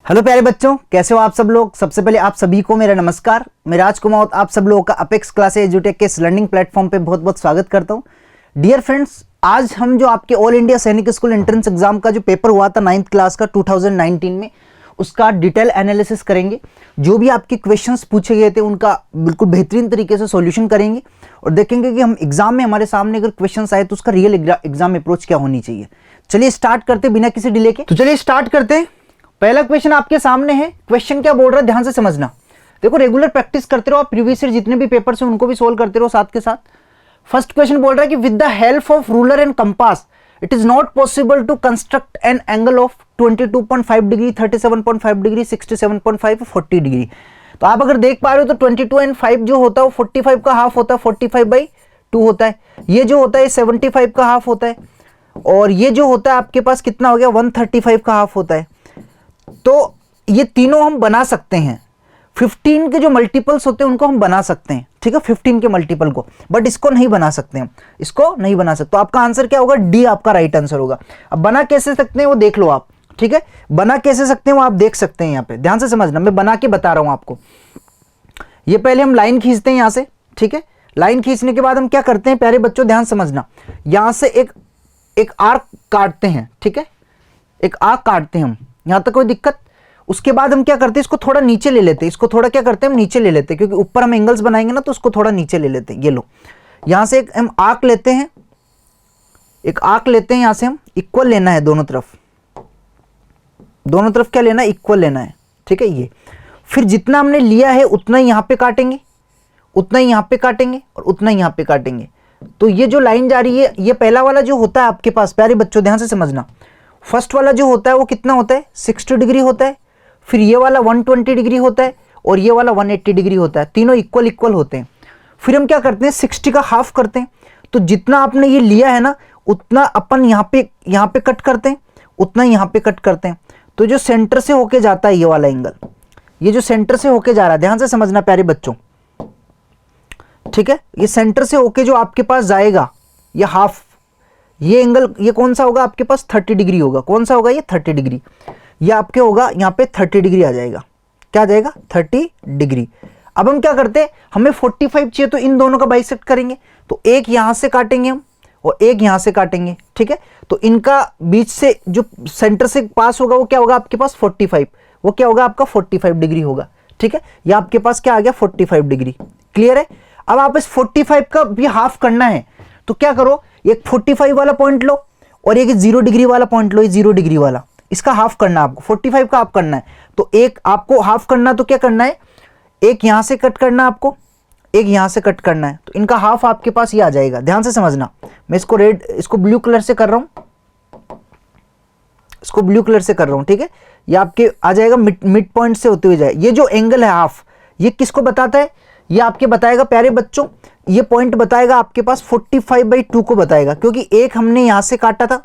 Hello प्यारे बच्चों, कैसे हो आप सब लोग। सबसे पहले आप सभी को मेरा नमस्कार। मैं राजकुमार आप सब लोगों का अपेक्स क्लासेस एजुटेक के इस लर्निंग प्लेटफॉर्म पे बहुत बहुत स्वागत करता हूं। डियर फ्रेंड्स, आज हम जो आपके ऑल इंडिया सैनिक स्कूल एंट्रेंस एग्जाम का जो पेपर हुआ था 9th क्लास का 2019 में, उसका डिटेल एनालिसिस करेंगे। जो भी आपके क्वेश्चंस पूछे गए थे उनका बिल्कुल बेहतरीन तरीके से सॉल्यूशन करेंगे और देखेंगे कि हम एग्जाम में हमारे सामने अगर क्वेश्चंस आए तो उसका रियल एग्जाम अप्रोच क्या होनी चाहिए। चलिए स्टार्ट करते बिना किसी डिले के। तो चलिए स्टार्ट करते हैं। पहला क्वेश्चन आपके सामने है। क्वेश्चन क्या बोल रहा है ध्यान से समझना। देखो, रेगुलर प्रैक्टिस करते रहो आप, प्रीवियस ईयर जितने भी पेपर्स हैं उनको भी सोल्व करते रहो साथ के साथ। फर्स्ट क्वेश्चन बोल रहा है कि with the help of ruler and compass it is not possible to construct an angle of 22.5 degree, 37.5 degree, 67.5, 40 degree. तो आप अगर देख पा रहे हो तो 22 एंड 5 जो होता है वो 45 का हाफ होता है, 45/2 होता है। ये जो होता है 75 का हाफ होता है और ये जो होता है आपके पास कितना हो गया 135 का हाफ होता है। तो ये तीनों हम बना सकते हैं। 15 के जो मल्टीपल्स होते हैं उनको हम बना सकते हैं, ठीक है, 15 के मल्टीपल को, बट इसको नहीं बना सकते हम, इसको नहीं बना सकते। तो आपका आंसर क्या होगा? डी आपका राइट आंसर होगा। अब बना कैसे सकते हैं वो देख लो आप, ठीक है, बना कैसे सकते हैं वो आप देख सकते हैं। यहाँ पे ध्यान से समझना, मैं बना के बता रहा हूं आपको। ये पहले हम लाइन खींचते हैं यहां से, ठीक है। लाइन खींचने के बाद हम क्या करते हैं प्यारे बच्चों, ध्यान समझना, यहां से एक आर्क काटते हैं, ठीक है, एक आर्क काटते हैं हम, यहां तक कोई दिक्कत। उसके बाद हम क्या करते हैं, इसको थोड़ा नीचे ले लेते हैं, इसको थोड़ा क्या करते हैं हम नीचे ले लेते हैं, क्योंकि ऊपर हम एंगल्स बनाएंगे ना, तो उसको थोड़ा नीचे ले लेते हैं। ये लो, यहां से एक हम आर्क लेते हैं, एक आर्क लेते हैं, यहां से हम इक्वल लेना है दोनों तरफ, दोनों तरफ क्या लेना है, इक्वल लेना है, ठीक है। ये फिर जितना हमने लिया है उतना ही यहां पे काटेंगे, उतना ही यहां पे काटेंगे और उतना ही यहां पे काटेंगे। तो ये जो लाइन जा रही है, ये पहला वाला जो होता है आपके पास, प्यारे बच्चों ध्यान से समझना, फर्स्ट वाला जो होता है वो कितना होता है 60 डिग्री होता है, फिर ये वाला 120 डिग्री होता है और ये वाला 180 डिग्री होता है। तीनों इक्वल इक्वल होते हैं। फिर हम क्या करते हैं 60 का हाफ करते हैं। तो जितना आपने ये लिया है ना उतना अपन यहाँ पे कट करते हैं, उतना यहाँ पे कट करते हैं। तो जो सेंटर से होके जाता है ये वाला एंगल, ये जो सेंटर से होके जा रहा है, ध्यान से समझना प्यारे बच्चों, ठीक है, ये सेंटर से होके जो आपके पास जाएगा ये हाफ, ये एंगल ये कौन सा होगा आपके पास 30 डिग्री होगा। कौन सा होगा ये 30 डिग्री। ये आपके होगा यहाँ पे 30 डिग्री आ जाएगा। क्या आ जाएगा 30 डिग्री। अब हम क्या करते हैं, हमें 45 चाहिए तो इन दोनों का बाइसेक्ट करेंगे। तो एक यहां से काटेंगे हम और एक यहां से काटेंगे, ठीक है। तो इनका बीच से जो सेंटर से पास होगा वो क्या होगा आपके पास 45, वो क्या होगा आपका 45 डिग्री होगा, ठीक है। ये आपके पास क्या आ गया 45 डिग्री। क्लियर है। अब आप इस 45 का भी हाफ करना है तो क्या करो, एक 45 वाला पॉइंट लो और एक 0 डिग्री वाला पॉइंट लो, ये 0 डिग्री वाला, इसका हाफ करना है आपको, 45 का हाफ करना है। तो एक आपको हाफ करना तो क्या करना है, एक यहां से कट करना आपको, एक यहां से कट करना है। तो इनका हाफ आपके पास ये आ जाएगा। ध्यान से समझना, मैं इसको ब्लू कलर से कर रहा हूं, इसको ब्लू कलर से कर रहा हूं, ठीक है। ये आपके आ जाएगा मिड पॉइंट से होते हुए जाए। ये जो एंगल है हाफ, ये किसको बताता है, ये आपके बताएगा प्यारे बच्चों, ये पॉइंट बताएगा आपके पास 45/2 को बताएगा, क्योंकि एक हमने यहां से काटा था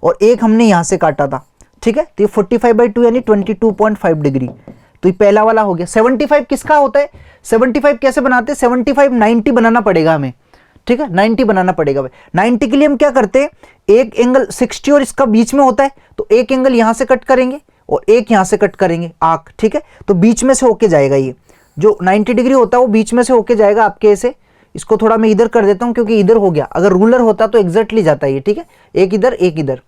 और एक हमने यहां से काटा था, ठीक है। तो ये 45/2 यानी 22.5 डिग्री। तो ये पहला वाला हो गया। 75 किसका होता है, 75 कैसे बनाते हैं, 75 90 बनाना पड़ेगा हमें, ठीक है, 90 बनाना पड़ेगा भाई। 90 के लिए हम क्या करते हैं, एक एंगल 60 और इसका बीच में होता है, तो एक एंगल यहां से कट करेंगे और एक यहां से कट करेंगे आर्क, ठीक है। तो बीच में से होके जाएगा, ये जो 90 डिग्री होता है वो बीच में से होके जाएगा आपके ऐसे। इसको थोड़ा मैं इधर कर देता हूं क्योंकि इधर हो गया, अगर रूलर होता तो एग्जैक्टली जाता है ये, ठीक है, एक इधर एक इधर,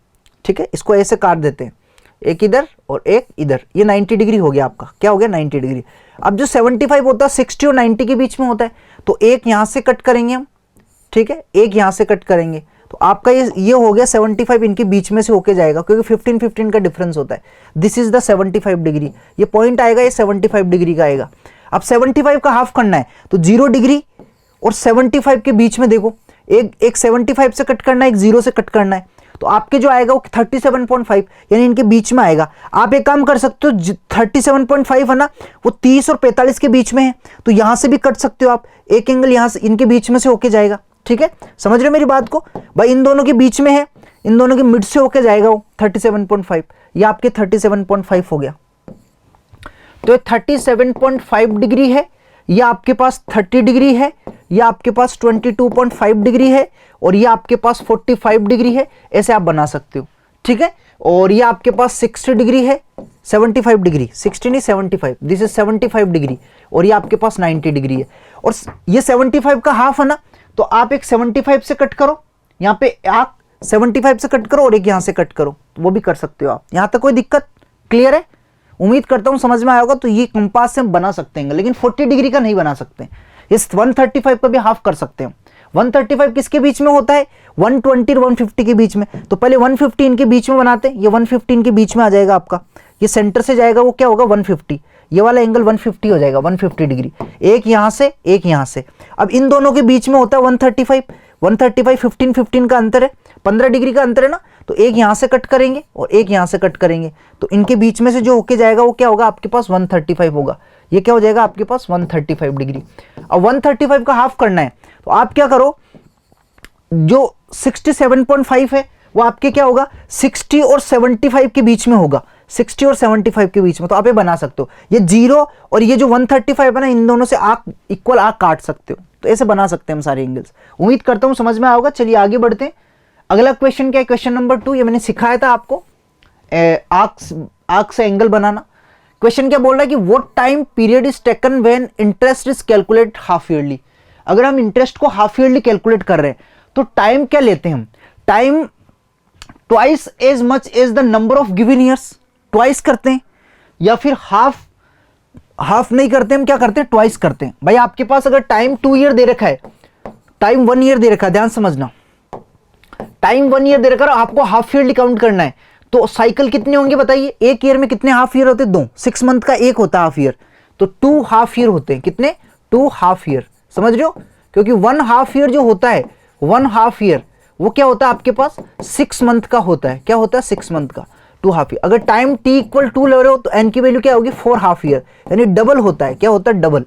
ठीक है। इसको ऐसे काट देते हैं, एक इधर और एक इधर, ये 90 डिग्री हो गया आपका। क्या हो गया 90 डिग्री। अब जो 75 होता है 60 और 90 के बीच में होता है, तो एक यहां से कट करेंगे हम, ठीक है, एक यहां से कट करेंगे। तो आपका ये हो गया 75 इनके बीच में से होके जाएगा, क्योंकि 15 का डिफरेंस होता है। दिस इज द 75 डिग्री, ये पॉइंट आएगा, ये 75 डिग्री का आएगा। अब 75 का हाफ करना है तो 0 डिग्री और 75 के बीच में देखो, एक 75 से कट करना है, एक 0 से कट करना है। तो आपके जो आएगा वो 37.5 यानी इनके बीच में आएगा। आप एक काम कर सकते हो, 37.5 है ना, वो 30 और 45 के बीच में है, तो यहां से भी कट सकते हो आप, एक एंगल यहां से इनके बीच में से होके जाएगा, ठीक है। समझ रहे हो मेरी बात को भाई, इन दोनों के बीच में है, इन दोनों के मिड से होके जाएगा वो 37.5, ये आपके 37.5 हो गया। तो ये 37.5 डिग्री है, ये आपके पास 30 डिग्री है, ये आपके पास 22.5 डिग्री है और ये आपके पास 45 डिग्री है। ऐसे आप बना सकते हो, ठीक है। और ये आपके पास 60 डिग्री है, 75 डिग्री, 60 नहीं 75, दिस इज 75 डिग्री और ये आपके पास 90 डिग्री है और ये 75 का हाफ है ना, तो आप एक 75 से कट करो, यहाँ पे आप 75 से कट करो और एक यहाँ से कट करो, तो वो भी कर सकते हो आप। यहाँ तक कोई दिक्कत? क्लियर है? उम्मीद करता हूँ समझ में आया होगा। तो ये कंपास से हम बना सकते हैं, लेकिन 40 डिग्री का नहीं बना सकते। इस 135 का भी हाफ कर सकते हैं। 135 किसके बीच में होता है? 120 और 150 के बीच में। तो पहले 150 इनके बीच में बनाते हैं, ये 150 इनके बीच में आ जाएगा आपका, ये सेंटर से जाएगा, वो क्या होगा 150, ये वाला एंगल 150 हो जाएगा, 150 डिग्री, एक यहाँ से एक यहाँ से। अब इन दोनों के बीच में होता है 135, 15 का अंतर है, 15 डिग्री का अंतर है ना, तो एक यहाँ से कट करेंगे और एक यहाँ से कट करेंगे, तो इनके बीच में से जो होके जाएगा वो क्या होगा आपके पास 135 होगा। ये क्या हो जाएगा आपके पास 135 डिग्री। अब 135 का हाफ करना है, तो आप क्या करो, जो 67.5 है वो आपके क्या होगा 60 और 75 के बीच में होगा, 60 और 75 के बीच में, तो आप ये बना सकते हो। ये 0 और ये जो 135 है ना, इन दोनों से आर्क इक्वल आर्क काट सकते हो, तो ऐसे बना सकते हैं हम सारे एंगल्स। उम्मीद करता हूं समझ में आया होगा। चलिए आगे बढ़ते हैं। अगला क्वेश्चन क्या है? क्वेश्चन नंबर 2, ये मैंने सिखाया था आपको आर्क से एंगल बनाना। क्वेश्चन क्या बोल रहा है कि what time period is taken when interest is calculate half yearly. अगर हम इंटरेस्ट को हाफ ईयरली कैलकुलेट कर रहे हैं तो टाइम क्या लेते हैं हम? Time twice as much as the number of given years, twice करते हैं, या फिर हाफ नहीं करते, हम क्या करते हैं ट्वाइस करते हैं। भाई आपके पास अगर टाइम 2 ईयर दे रखा है, टाइम 1 ईयर दे रखा है, ध्यान समझना, टाइम 1 ईयर दे रखा है, आपको हाफ ईयरली काउंट करना है, तो साइकिल कितने होंगे बताइए? एक ईयर में कितने हाफ ईयर होते हैं? 2। 6 मंथ का एक होता है हाफ ईयर, तो 2 हाफ ईयर होते हैं। कितने? 2 हाफ ईयर। समझ रहे हो? क्योंकि 1 हाफ ईयर जो होता है, 1 हाफ ईयर वो क्या होता है आपके पास 6 मंथ का होता है। क्या होता है? 6 मंथ का। 2 हाफ ईयर। अगर टाइम t इक्वल 2 ले रहे हो तो n की वैल्यू क्या होगी? 4 हाफ ईयर, यानी डबल होता है। क्या होता है? डबल।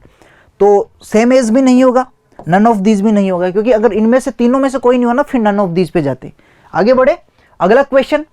तो सेम एज भी नहीं होगा, नन ऑफ दीज भी नहीं होगा, क्योंकि अगर इनमें से तीनों में से कोई नहीं हुआ ना, फिर नन ऑफ दीज पे जाते। आगे बढ़े। अगला question,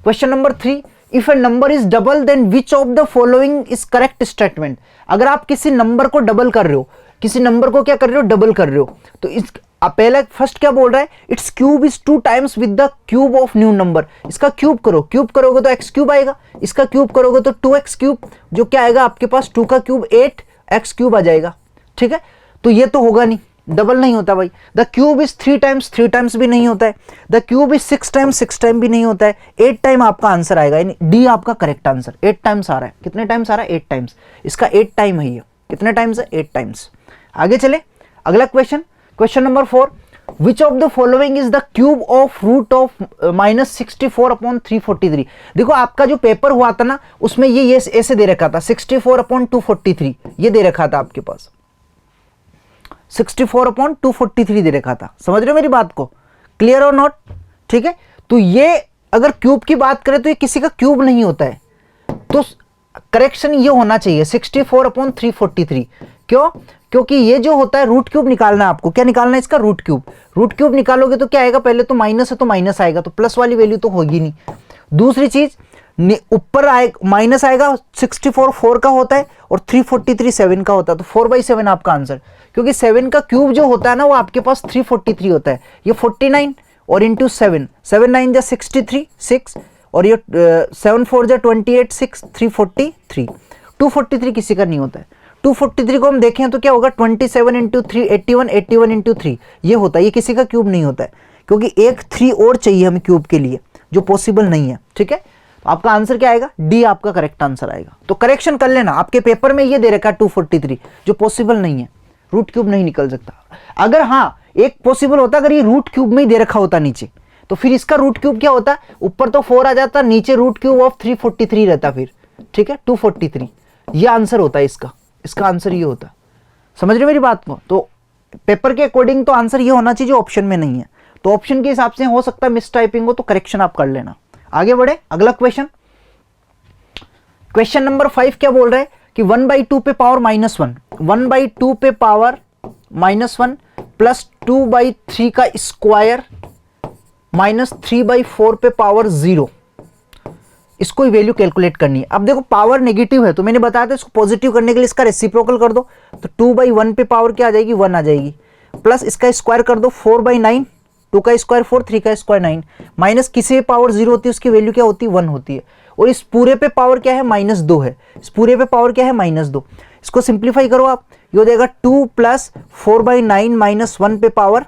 question number 3, if a number is double then which of the following is correct statement. अगर आप किसी नंबर को डबल कर रहे हो, किसी नंबर को क्या कर रहे हो? डबल कर रहे हो, तो इस पहला फर्स्ट क्या बोल रहा है? It's cube is 2 times with the cube of new number. इसका क्यूब करो, क्यूब करोगे तो एक्स क्यूब आएगा, इसका क्यूब करोगे तो 2x क्यूब, जो क्या आएगा आपके पास 2 का क्यूब 8x क्यूब आ जाएगा। ठीक है, तो ये तो होगा नहीं, डबल नहीं होता भाई। The cube is 3 times, 3 times भी नहीं होता है। The cube is 6 times, 6 time भी नहीं होता है। 8 टाइम आपका आंसर आएगा, यानी डी आपका करेक्ट आंसर। 8 टाइम्स आ रहा है। कितने टाइम्स आ रहा है? 8 टाइम्स। इसका 8 टाइम है ये। कितने टाइम्स है? 8 टाइम्स। आगे चले। अगला question, question number 4, which of the following is the cube of root of -64/343। देखो आपका जो पेपर हुआ था ना, उसमें ये ऐसे दे रखा था 64/243, ये दे रखा था आपके पास 64/243 दे रखा था। समझ रहे हो मेरी बात को? क्लियर और नॉट? ठीक है, तो ये अगर क्यूब की बात करें तो ये किसी का क्यूब नहीं होता है, तो करेक्शन ये होना चाहिए 64/343। क्यों? क्योंकि ये जो होता है रूट क्यूब निकालना है आपको। क्या निकालना है इसका? Root cube. रूट क्यूब निकालोगे तो क्या आएगा? पहले तो माइनस है तो माइनस आएगा, तो प्लस वाली वैल्यू तो होगी नहीं। दूसरी चीज, ऊपर माइनस आएगा, 64 4 का होता है और 343 7 का होता है, तो 4/7 आपका आंसर। क्योंकि 7 का क्यूब जो होता है ना, वो आपके पास 343 होता है। ये 49 और इंटू 7, 7 9 जा 63 6, और ये 7 4 जा 28 6 343। 243 किसी का नहीं होता है। 243 को हम देखें तो क्या होगा? 27 इंटू 3 81, 81 इंटू 3 ये होता है। ये किसी का क्यूब नहीं होता है, क्योंकि एक 3 और चाहिए हमें क्यूब के लिए, जो पॉसिबल नहीं है। ठीक है, तो आपका आंसर क्या आएगा? डी आपका करेक्ट आंसर आएगा। तो करेक्शन कर लेना, आपके पेपर में ये दे रखा है 243, जो पॉसिबल नहीं है, रूट क्यूब नहीं निकल सकता। अगर हाँ एक पॉसिबल होता, अगर ये रूट क्यूब में ही दे रखा होता नीचे, तो फिर इसका रूट क्यूब क्या होता? ऊपर तो 4 आ जाता, नीचे रूट क्यूब ऑफ 343 रहता फिर। ठीक है, 243 ये आंसर होता है इसका। इसका आंसर ये होता। समझ रहे मेरी बात को? तो पेपर के अकॉर्डिंग तो आंसर ये होना चाहिए जो ऑप्शन में नहीं है। तो ऑप्शन के हिसाब से हो सकता है मिस टाइपिंग हो, तो करेक्शन आप कर लेना। आगे बढ़े। अगला क्वेश्चन, क्वेश्चन नंबर 5 क्या बोल रहा है कि 1/2 पे पावर -1, 1/2 पे पावर -1 प्लस 2/3 का स्क्वायर माइनस 3/4 पे पावर 0, इसको ही वैल्यू कैलकुलेट करनी है। अब देखो पावर नेगेटिव है, तो मैंने बताया था इसको पॉजिटिव करने के लिए इसका रेसिप्रोकल कर दो, तो 2/1 पे पावर क्या आ जाएगी? 1 आ जाएगी, प्लस इसका स्क्वायर कर दो 4/9, 2 का स्क्वायर 4, 3 का स्क्वायर 9, माइनस किसी भी पावर 0 होती है उसकी वैल्यू क्या होती है? 1 होती है। और इस पूरे पे पावर क्या है, -2 है। इस पूरे पे पावर क्या है, -2। इसको सिंप्लीफाई करो आप, ये हो जाएगा 2 + 4/9 -1 पे पावर,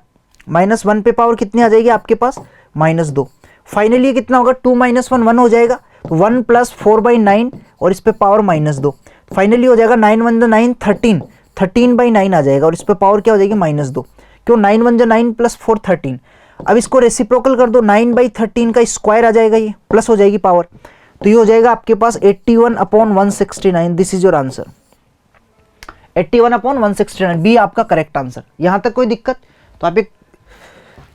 -1 पे पावर कितनी आ जाएगी आपके पास, -2। फाइनली कितना होगा, 2 - 1 1 हो जाएगा, तो 1 + 4/9 और इस पे पावर -2। फाइनली हो जाएगा 9 1 9 13, 13/9 आ जाएगा और इस पे पावर क्या हो जाएगी, -2। क्यों, 9 1 9 + 4 13। अब इसको रेसिप्रोकल कर दो, 9/13 का स्क्वायर आ जाएगा, ये प्लस हो जाएगी पावर, तो ये हो जाएगा आपके पास 81/169। This is your answer, 81/169 B आपका करेक्ट आंसर। यहां तक कोई दिक्कत, तो आप एक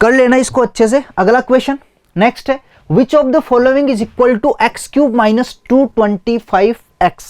कर लेना इसको अच्छे से। अगला क्वेश्चन नेक्स्ट है, which of the following is equal to x³ - 225x,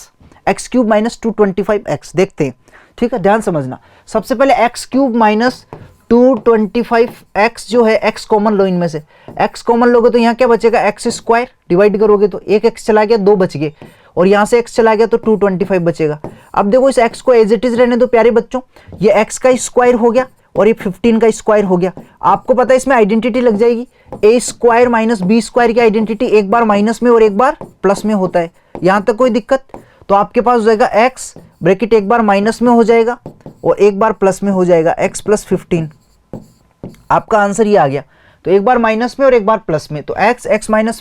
x³ - 225x। देखते हैं, ठीक है, ध्यान समझना। सबसे पहले x³ - 225x जो है, x कॉमन लो इनमें से, x कॉमन लोगे तो यहाँ क्या बचेगा, x² डिवाइड करोगे तो एक x चला गया, 2 बच गए, और यहाँ से x चला गया तो 225 बचेगा। अब देखो इस x को एज इट इज रहने दो प्यारे बच्चों, ये x का स्क्वायर हो गया और ये 15 का स्क्वायर हो गया। आपको पता है इसमें आइडेंटिटी लग जाएगी, a² - b² की आइडेंटिटी एक बार माइनस में और एक बार प्लस में होता है। यहाँ तक कोई दिक्कत, तो आपके पास हो जाएगा x ब्रैकेट एक बार माइनस में हो जाएगा और एक बार प्लस में हो जाएगा, x + 15। आपका आंसर ये आ गया, तो एक बार माइनस में और एक बार प्लस में, तो x -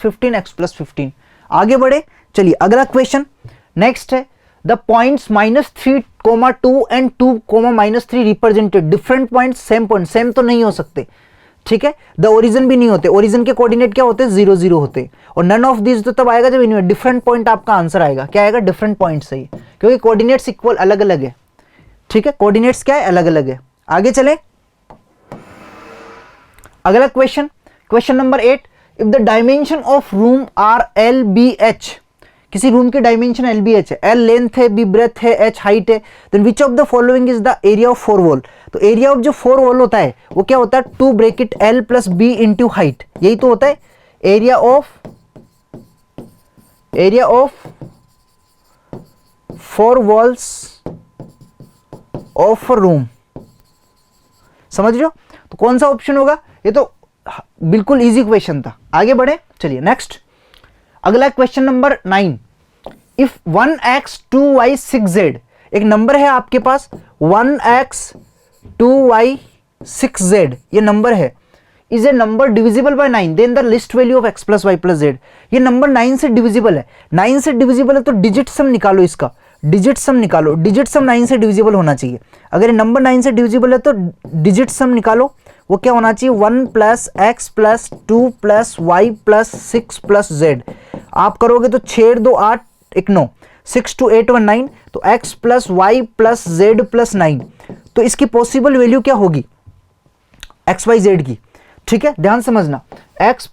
15 x + 15। आगे बढ़े, चलिए अगला क्वेश्चन नेक्स्ट है, the points -3, 2 and 2, -3 represented different points, same point, same तो नहीं हो सकते, ठीक है। द ओरिजिन भी नहीं होते, ओरिजिन के कोऑर्डिनेट क्या होते हैं, 0 0 होते, और नन ऑफ दिस तो तब आएगा जब इनमें डिफरेंट पॉइंट आपका आंसर आएगा। क्या आएगा, डिफरेंट पॉइंट सही, क्योंकि कोऑर्डिनेट्स इक्वल अलग अलग है, ठीक है, कोऑर्डिनेट्स क्या है, अलग अलग है। आगे चले, अगला question, question number 8, if the dimension of room are LBH, किसी रूम की डायमेंशन LBH है, L लेंथ है, B ब्रेथ है, H हाइट है, then which of the following is the area of 4 wall. तो एरिया ऑफ जो 4 wall होता है वो क्या होता है, 2 bracket L + B into height, यही तो होता है area of 4 walls of room. समझ रहे हो, तो कौन सा ऑप्शन होगा, ये तो बिल्कुल इजी क्वेश्चन था। आगे बढ़े, चलिए नेक्स्ट, अगला question number 9, if 1x 2y 6z, एक नंबर है आपके पास 1x 2y 6z, ये नंबर है, is a number divisible by 9, then the list value of x + y + z। ये नंबर 9 से डिविजिबल है, 9 से डिविजिबल है तो डिजिट सम निकालो, इसका डिजिट सम निकालो, डिजिट सम 9 से डिविजिबल होना चाहिए। अगर ये नंबर 9 से डिविजिबल है तो डिजिट सम निकालो, वो क्या होना चाहिए, 1 + x + 2 + y + 6 + z। आप करोगे तो 6 2 8 1 9, 6 2 8 1 9, तो x + y + z + 9, तो इसकी पॉसिबल वैल्यू क्या होगी, x y z की, ठीक है, ध्यान समझना, x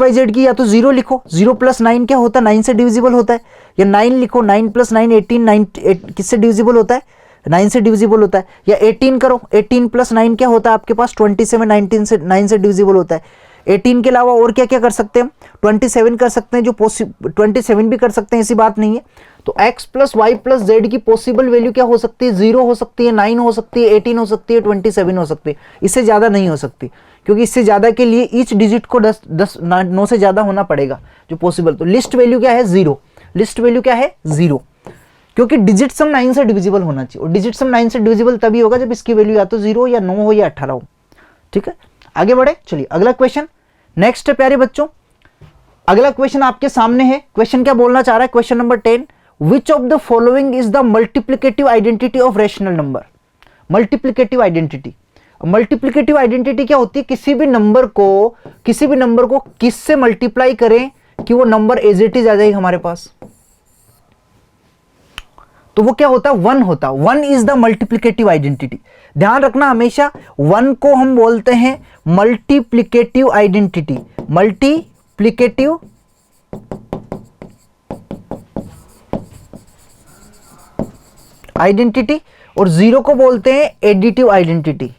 y z की या तो 0 लिखो, 0 + 9 क्या होता है, 9 से डिविजिबल होता है, या 9 लिखो, 9 + 9 18, 9 किससे डिविजिबल होता है, 9 से डिविजिबल होता है, या 18 करो, 18 + 9 क्या होता है आपके पास, 27, 19 से 9 से डिविजिबल होता है। 18 के अलावा और क्या क्या कर सकते हैं, 27 कर सकते हैं, जो 27 भी कर सकते हैं, ऐसी बात नहीं है। तो x + y + z की पॉसिबल वैल्यू क्या हो सकती है, 0 हो सकती है, 9 हो सकती है, 18 हो सकती है, 27 हो सकती है, इससे ज़्यादा नहीं हो सकती, क्योंकि इससे ज़्यादा के लिए ईच डिजिट को 9 से ज़्यादा होना पड़ेगा जो पॉसिबल। तो लिस्ट वैल्यू क्या है, 0, लिस्ट वैल्यू क्या है, 0, क्योंकि डिजिट सम 9 से डिविजिबल होना चाहिए, और डिजिट सम 9 से डिविजिबल तभी होगा जब इसकी वैल्यू या तो 0 या 9 हो या 18 हो, ठीक है। आगे बढ़े, चलिए अगला क्वेश्चन नेक्स्ट है प्यारे बच्चों, अगला क्वेश्चन आपके सामने है। क्वेश्चन क्या बोलना चाह रहा है, question number 10, which of the following is the multiplicative identity of rational number. Multiplicative identity, multiplicative identity क्या होती है, किसी भी नंबर को किससे मल्टीप्लाई करें कि वो नंबर एज इट इज आ जाएगा हमारे पास, तो वो क्या होता है, 1 होता है। 1 इज द मल्टीप्लिकेटिव आइडेंटिटी। ध्यान रखना हमेशा, 1 को हम बोलते हैं मल्टीप्लिकेटिव आइडेंटिटी, मल्टीप्लिकेटिव आइडेंटिटी, और 0 को बोलते हैं एडिटिव आइडेंटिटी,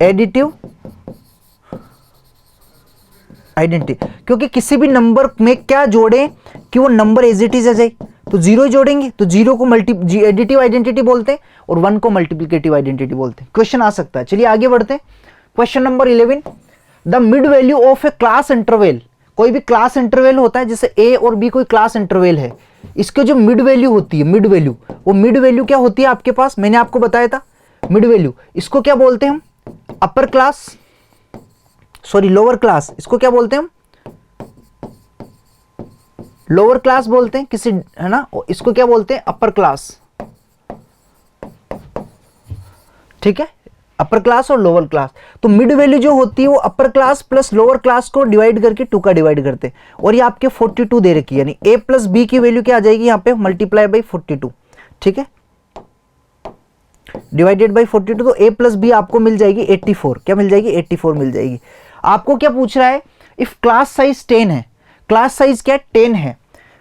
एडिटिव आइडेंटिटी, क्योंकि किसी भी नंबर में क्या जोड़ें कि वो नंबर एज इट इज आ जाए, तो 0 जोड़ेंगे, तो 0 को एडिटिव आइडेंटिटी बोलते हैं और 1 को मल्टीप्लिकेटिव आइडेंटिटी बोलते हैं। क्वेश्चन आ सकता है, चलिए आगे बढ़ते हैं। Question number 11, the mid value of A class interval, कोई भी क्लास इंटरवल होता है, जैसे ए और बी कोई क्लास इंटरवल है, इसके जो मिड वैल्यू होती है, मिड वैल्यू, वो मिड वैल्यू क्या होती है आपके पास, मैंने आपको बताया था मिड वैल्यू, इसको क्या बोलते हैं हम, upper class, sorry lower class, इसको क्या बोलते हैं हम, लोअर क्लास बोलते हैं किसी, है ना, इसको क्या बोलते हैं, अपर क्लास, ठीक है, अपर क्लास और लोअर क्लास। तो मिड वैल्यू जो होती है वो upper class plus lower class को डिवाइड करके 2 का डिवाइड करते हैं, और ये आपके 42 दे रखी है, यानी a प्लस बी की वैल्यू क्या आ जाएगी यहाँ पे, मल्टीप्लाई बाई 42, ठीक है, डिवाइडेड बाई 42, तो a प्लस बी आपको मिल जाएगी 84, क्या मिल जाएगी, 84 मिल जाएगी। आपको क्या पूछ रहा है, इफ क्लास साइज 10 है, क्लास साइज क्या 10 है,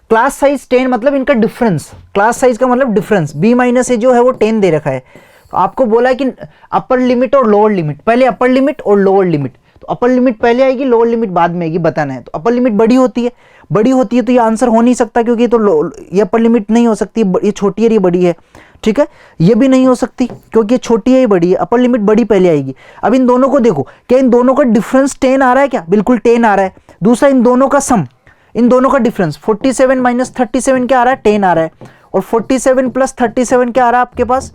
क्लास साइज 10 मतलब इनका डिफरेंस, क्लास साइज का मतलब डिफरेंस, b माइनस ए जो है वो 10 दे रखा है, तो आपको बोला है कि अपर लिमिट और लोअर लिमिट, पहले अपर लिमिट और लोअर लिमिट, तो अपर लिमिट पहले आएगी, लोअर लिमिट बाद में आएगी, बताना है। तो अपर लिमिट बड़ी होती है, बड़ी होती है तो ये आंसर हो नहीं सकता, क्योंकि तो ये अपर लिमिट नहीं हो सकती, ये छोटी है, ये बड़ी है, ठीक है, ये भी नहीं हो सकती क्योंकि ये छोटी है, ये बड़ी है, अपर लिमिट बड़ी पहले आएगी। अब इन दोनों को देखो, क्या इन दोनों का डिफरेंस 10 आ रहा है, क्या बिल्कुल 10 आ रहा है। दूसरा, इन दोनों का सम, इन दोनों का डिफरेंस 47 माइनस 37 क्या आ रहा है, 10 आ रहा है, और 47 प्लस 37 क्या आ रहा है आपके पास,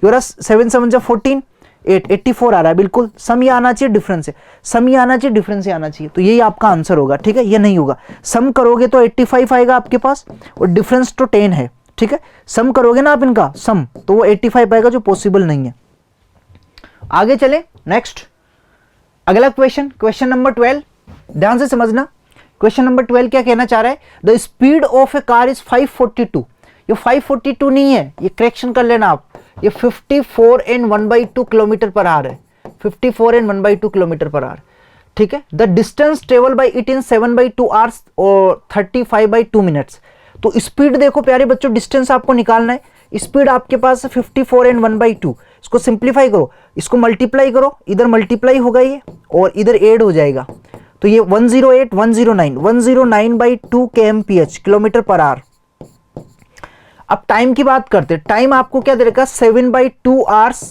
योरा 7 7 जा 14, 84 आ रहा है, बिल्कुल सम ये आना चाहिए, डिफरेंस है, सम ये आना चाहिए, डिफरेंस ये आना चाहिए, तो यही आपका आंसर होगा, ठीक है, ये नहीं होगा, सम करोगे तो 85 आएगा आपके पास, और डिफरेंस तो 10 है, ठीक है, सम करोगे ना आप इनका सम, तो वो 85 आएगा, जो पॉसिबल नहीं है। आगे चले, नेक्स्ट अगला क्वेश्चन, क्वेश्चन नंबर 12, ध्यान से समझना, क्वेश्चन नंबर 12 क्या कहना चाह रहा है, the speed of A car is 542, ये 542 नहीं है, ये करेक्शन कर लेना आप, ये 54 एंड 1/2 किलोमीटर पर आवर है, 54 एंड 1/2 किलोमीटर पर आवर, ठीक है, the distance travel by it in 7/2 hours और 35/2 मिनट्स। तो स्पीड देखो प्यारे बच्चों, डिस्टेंस आपको निकालना है, स्पीड आपके पास 54 एंड 1/2, इसको सिंप्लीफाई करो, इसको मल्टीप्लाई करो, इधर मल्टीप्लाई होगा ये और इधर ऐड हो जाएगा, तो ये 108 109 109/2 kmph, किलोमीटर पर आवर। अब टाइम की बात करते हैं, टाइम आपको क्या दे रखा, 7/2 आवर्स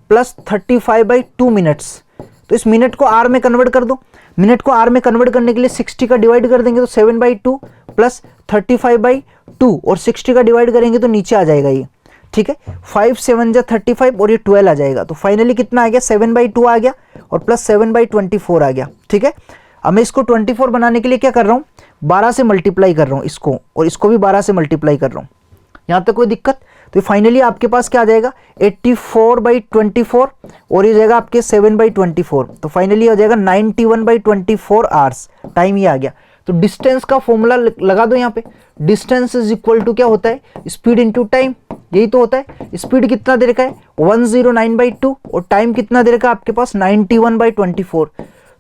प्लस 35/2 मिनट्स, तो इस मिनट को आर में कन्वर्ट कर दो, मिनट को आर में कन्वर्ट करने के लिए 60 का डिवाइड कर देंगे तो 7/2 प्लस 35/2 और 60 का डिवाइड करेंगे तो नीचे आ जाएगा ये, ठीक है, 5 7 जा 35 और ये 12 आ जाएगा, तो फाइनली कितना आ गया, 7/2 आ गया और प्लस 7/24 आ गया, ठीक है। अब मैं इसको 24 बनाने के लिए क्या कर रहा हूँ, 12 से मल्टीप्लाई कर रहा हूँ इसको, और इसको भी 12 से मल्टीप्लाई कर रहा हूँ, यहाँ तक कोई दिक्कत, तो फाइनली आपके पास क्या आ जाएगा, 84/24 और ये जाएगा आपके 7/24, तो फाइनली हो जाएगा 91/24 आवर्स, टाइम ये आ गया। तो डिस्टेंस का फॉर्मूला लगा दो यहाँ पे, डिस्टेंस इज इक्वल टू क्या होता है, स्पीड इनटू टाइम, यही तो होता है। स्पीड कितना दे रखा है 109/2 और टाइम कितना दे रखा है आपके पास 91/24,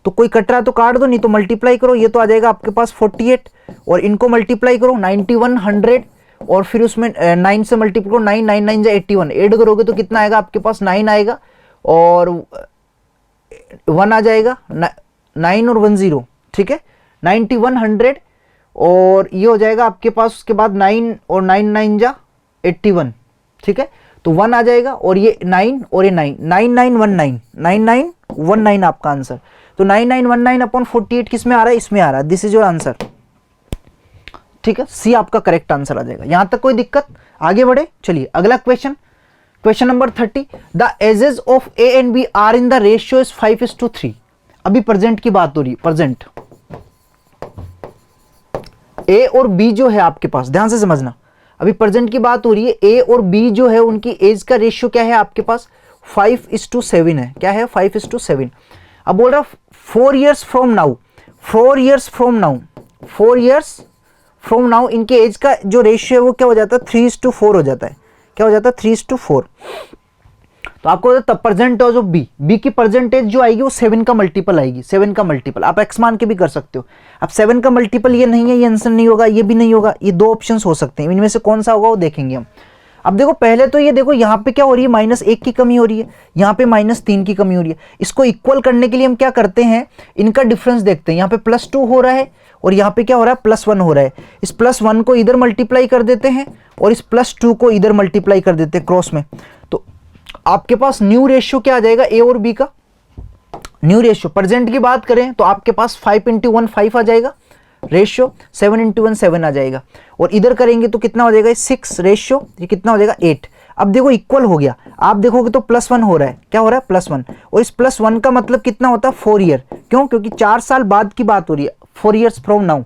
तो कोई कट रहा है तो काट दो, नहीं तो मल्टीप्लाई करो, ये तो आ जाएगा आपके पास 48 और इनको मल्टीप्लाई करो 9100 और फिर उसमें 9 से मल्टीप्लाई करो, 9 9 9 जा 81, ऐड करोगे तो कितना आएगा आपके पास 9 आएगा और 1 आ जाएगा, 9 और 1 0, ठीक है, 9100 और ये हो जाएगा आपके पास उसके बाद 9 और 9 9 जा 81, ठीक है, तो 1 आ जाएगा और ये 9 और ये 9 9919 9919 आपका आंसर। तो 9919/48 किस में आ रहा है, इसमें आ रहा है, दिस इज योर आंसर, ठीक है, सी आपका करेक्ट आंसर आ जाएगा। यहां तक कोई दिक्कत, आगे बढ़े, चलिए अगला question, question number 30, the ages of A and B are in the ratio is 5:3। अभी प्रेजेंट की बात हो रही है, प्रेजेंट ए और बी जो है आपके पास, ध्यान से समझना, अभी प्रेजेंट की बात हो रही है, ए और बी जो है उनकी एज का रेशियो क्या है आपके पास 5:7 है, क्या है 5:7। अब बोल रहा 4 years from now, 4 years from now, 4 years from now इनके एज का जो रेशियो है वो क्या हो जाता है 3:4 हो जाता है, क्या हो जाता है 3:4। तो आपको तब परसेंटेज ऑफ बी, बी की परसेंटेज जो आएगी वो 7 का मल्टीपल आएगी, 7 का मल्टीपल, आप एक्स मान के भी कर सकते हो। अब 7 का मल्टीपल ये नहीं है, ये आंसर नहीं होगा, ये भी नहीं होगा, ये दो ऑप्शंस हो सकते हैं, इनमें से कौन सा होगा वो देखेंगे हम। अब देखो पहले तो ये देखो यहाँ पे क्या हो रही है, -1 की कमी हो रही है, यहाँ पे -3 की कमी हो रही है। इसको इक्वल करने के लिए हम क्या करते हैं, इनका डिफरेंस देखते हैं, यहाँ पे +2 हो रहा है और यहाँ पे क्या हो रहा है +1 हो रहा है। इस +1 को इधर मल्टीप्लाई कर देते हैं और इस +2 को इधर मल्टीप्लाई कर देते हैं क्रॉस में, तो आपके पास न्यू रेशियो क्या आ जाएगा ए और बी का न्यू रेशियो। प्रेजेंट की बात करें तो आपके पास 5 × 1 5 आ जाएगा, रेशियो 7 इंटू 1 7 आ जाएगा, और इधर करेंगे तो कितना हो जाएगा 6 रेशियो, ये कितना हो जाएगा 8। अब देखो इक्वल हो गया, आप देखोगे तो +1 हो रहा है, क्या हो रहा है +1, और इस +1 का मतलब कितना होता है 4 ईयर, क्यों, क्योंकि 4 साल बाद की बात हो रही है, 4 ईयर्स फ्रॉम नाउ।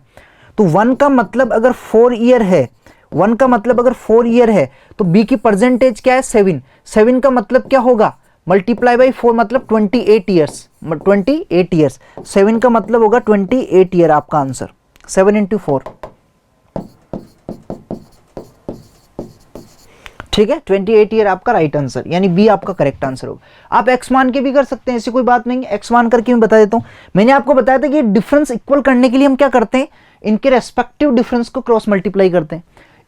तो 1 का मतलब अगर 4 ईयर है, 1 का मतलब अगर 4 ईयर है, तो बी की परसेंटेज क्या है 7, 7 का मतलब क्या होगा मल्टीप्लाई बाई 4 मतलब 28 ईयर्स, 28 ईयर्स, 7 का मतलब होगा 28 ईयर आपका आंसर, 7 इंटू 4, ठीक है, 28 ईयर आपका राइट आंसर, यानी बी आपका करेक्ट आंसर होगा। आप एक्स मान के भी कर सकते हैं, ऐसी कोई बात नहीं है, एक्स मान करके मैं बता देता हूं। मैंने आपको बताया था कि डिफरेंस इक्वल करने के लिए हम क्या करते हैं, इनके रेस्पेक्टिव डिफरेंस को क्रॉस मल्टीप्लाई करते हैं।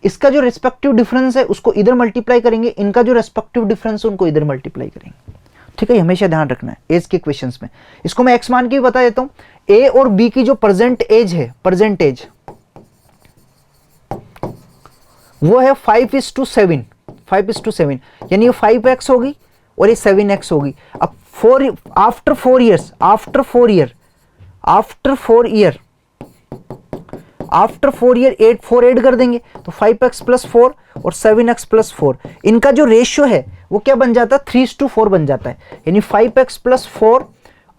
इसका जो रेस्पेक्टिव डिफरेंस है उसको इधर मल्टीप्लाई करेंगे, इनका जो रेस्पेक्टिव डिफरेंस है उनको इधर मल्टीप्लाई करेंगे, ठीक है, हमेशा ध्यान रखना है एज के क्वेश्चंस में। इसको मैं एक्स मान के भी बता देता हूं, ए और बी की जो प्रेजेंट एज है, प्रेजेंट एज वो है 5:7, 5:7, यानी ये 5x होगी और ये 7x होगी। अब after 4 years, after 4 year 8 4 add कर देंगे तो 5x + 4 और 7x + 4, इनका जो रेशियो है वो क्या बन जाता है 3:4 बन जाता है, यानी 5x + 4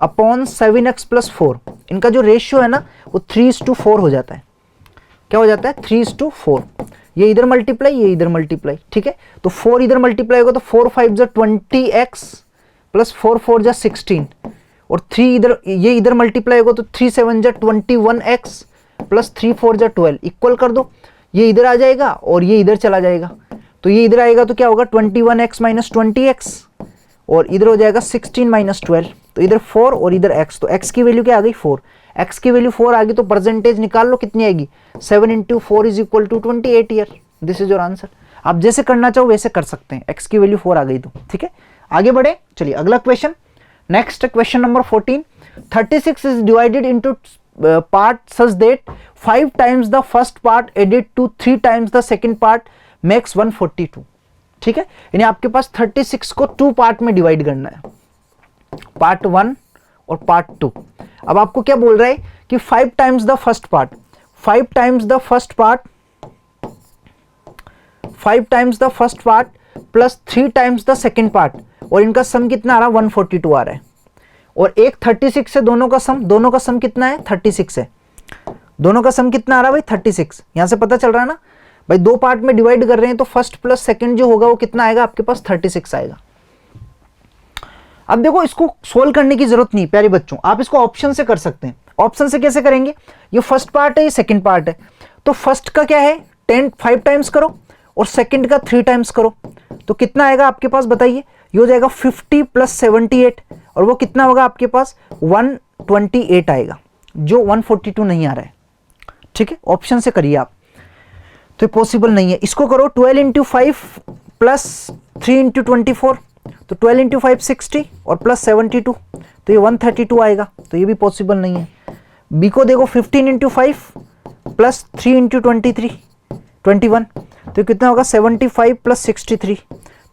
अपॉन 7x + 4, इनका जो रेशियो है ना वो 3:4 हो जाता है, क्या हो जाता है 3:4, ये इधर मल्टीप्लाई, ये इधर मल्टीप्लाई, ठीक है। तो 4 इधर मल्टीप्लाई होगा तो 4 5 जा 20x + 4 4 जा 16, और 3 इधर, ये इधर मल्टीप्लाई होगा तो 3 7 जा 21x + 3 4 जा 12, इक्वल कर दो, ये इधर आ जाएगा और ये इधर चला जाएगा, तो ये इधर आएगा तो क्या होगा 21x - 20x, और इधर हो जाएगा 16 - 12, तो इधर 4 और इधर x, तो x की वैल्यू क्या आ गई 4, x की वैल्यू 4 आ गई, तो परसेंटेज निकाल लो कितनी आएगी 7 × 4 = 28 year, this is your answer. आप जैसे करना चाहो वैसे कर सकते हैं, x की वैल्यू 4 आ गई तो, ठीक है। आगे बढ़े, चलिए अगला question, next question number 14, 36 is divided into part such that 5 times the first part added to 3 times the second part makes 142, ठीक है, यानी आपके पास 36 को 2 पार्ट में डिवाइड करना है, पार्ट 1 और पार्ट 2। अब आपको क्या बोल रहा है कि 5 times the first part, 5 times the first part, 5 times the first part plus 3 times the second part, और इनका सम कितना आ रहा है 142 आ रहा है, और एक 36 है दोनों का सम कितना है 36 है, दोनों का सम कितना आ रहा है भाई 36, यहां से पता चल रहा है ना भाई, 2 पार्ट में डिवाइड कर रहे हैं तो फर्स्ट प्लस सेकंड जो होगा वो कितना आएगा आपके पास 36 आएगा। अब देखो इसको सोल्व करने की जरूरत नहीं प्यारे बच्चों, आप इसको ऑप्शन से कर सकते हैं। ऑप्शन से कैसे करेंगे, ये फर्स्ट पार्ट है ये सेकंड पार्ट है, तो फर्स्ट का क्या है 5 टाइम्स करो और सेकंड का 3 टाइम्स करो, तो कितना आएगा आपके पास बताइए, ये हो जाएगा 50 + 78, और वो कितना होगा आपके पास 128 आएगा, जो 142 नहीं आ रहा है, ठीक है। ऑप्शन से करिए आप, तो पॉसिबल नहीं है। इसको करो 12 × 5 + 3 × 24, तो 12 × 5 60 और प्लस 72, तो ये 132 आएगा, तो ये भी पॉसिबल नहीं है। बी को देखो 15 × 5 + 3 × 23 21, तो कितना होगा 75 + 63,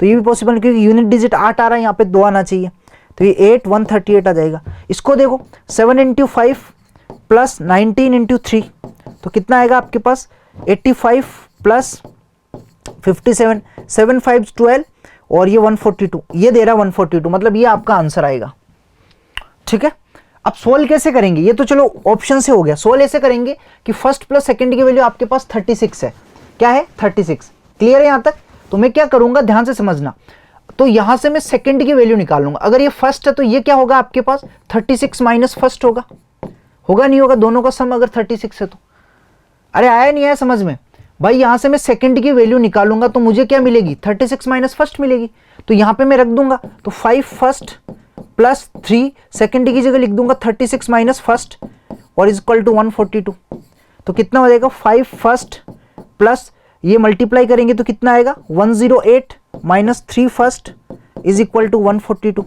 तो ये भी पॉसिबल नहीं क्योंकि यूनिट डिजिट 8 आ रहा है, यहाँ पे 2 आना चाहिए, तो ये 8 138 आ जाएगा। इसको देखो 7 × 5 + 19 × 3, तो कितना आएगा आपके पास 85 + 57, 7 5 12, और ये 142, ये दे रहा है 142, मतलब ये आपका आंसर आएगा, ठीक है। अब सोल्व कैसे करेंगे, ये तो चलो ऑप्शन से हो गया, सोल्व ऐसे करेंगे कि फर्स्ट प्लस सेकंड की वैल्यू आपके पास 36 है, क्या है 36, क्लियर है यहां तक। तो मैं क्या करूंगा ध्यान से समझना, तो यहां से मैं सेकंड की वैल्यू निकाल लूंगा, अगर ये फर्स्ट है तो ये क्या होगा आपके पास 36 माइनस फर्स्ट होगा नहीं होगा, दोनों का सम अगर 36 है तो, अरे आया नहीं आया समझ में भाई, यहां से मैं सेकंड की वैल्यू निकालूंगा तो मुझे क्या मिलेगी 36 माइनस फर्स्ट मिलेगी, तो यहां पे मैं रख दूंगा, तो 5 फर्स्ट प्लस 3 सेकंड की जगह लिख दूंगा 36 माइनस फर्स्ट और इज इक्वल टू 142, तो कितना हो जाएगा 5 फर्स्ट प्लस ये मल्टीप्लाई करेंगे तो कितना आएगा 108 minus 3 first is equal to 142,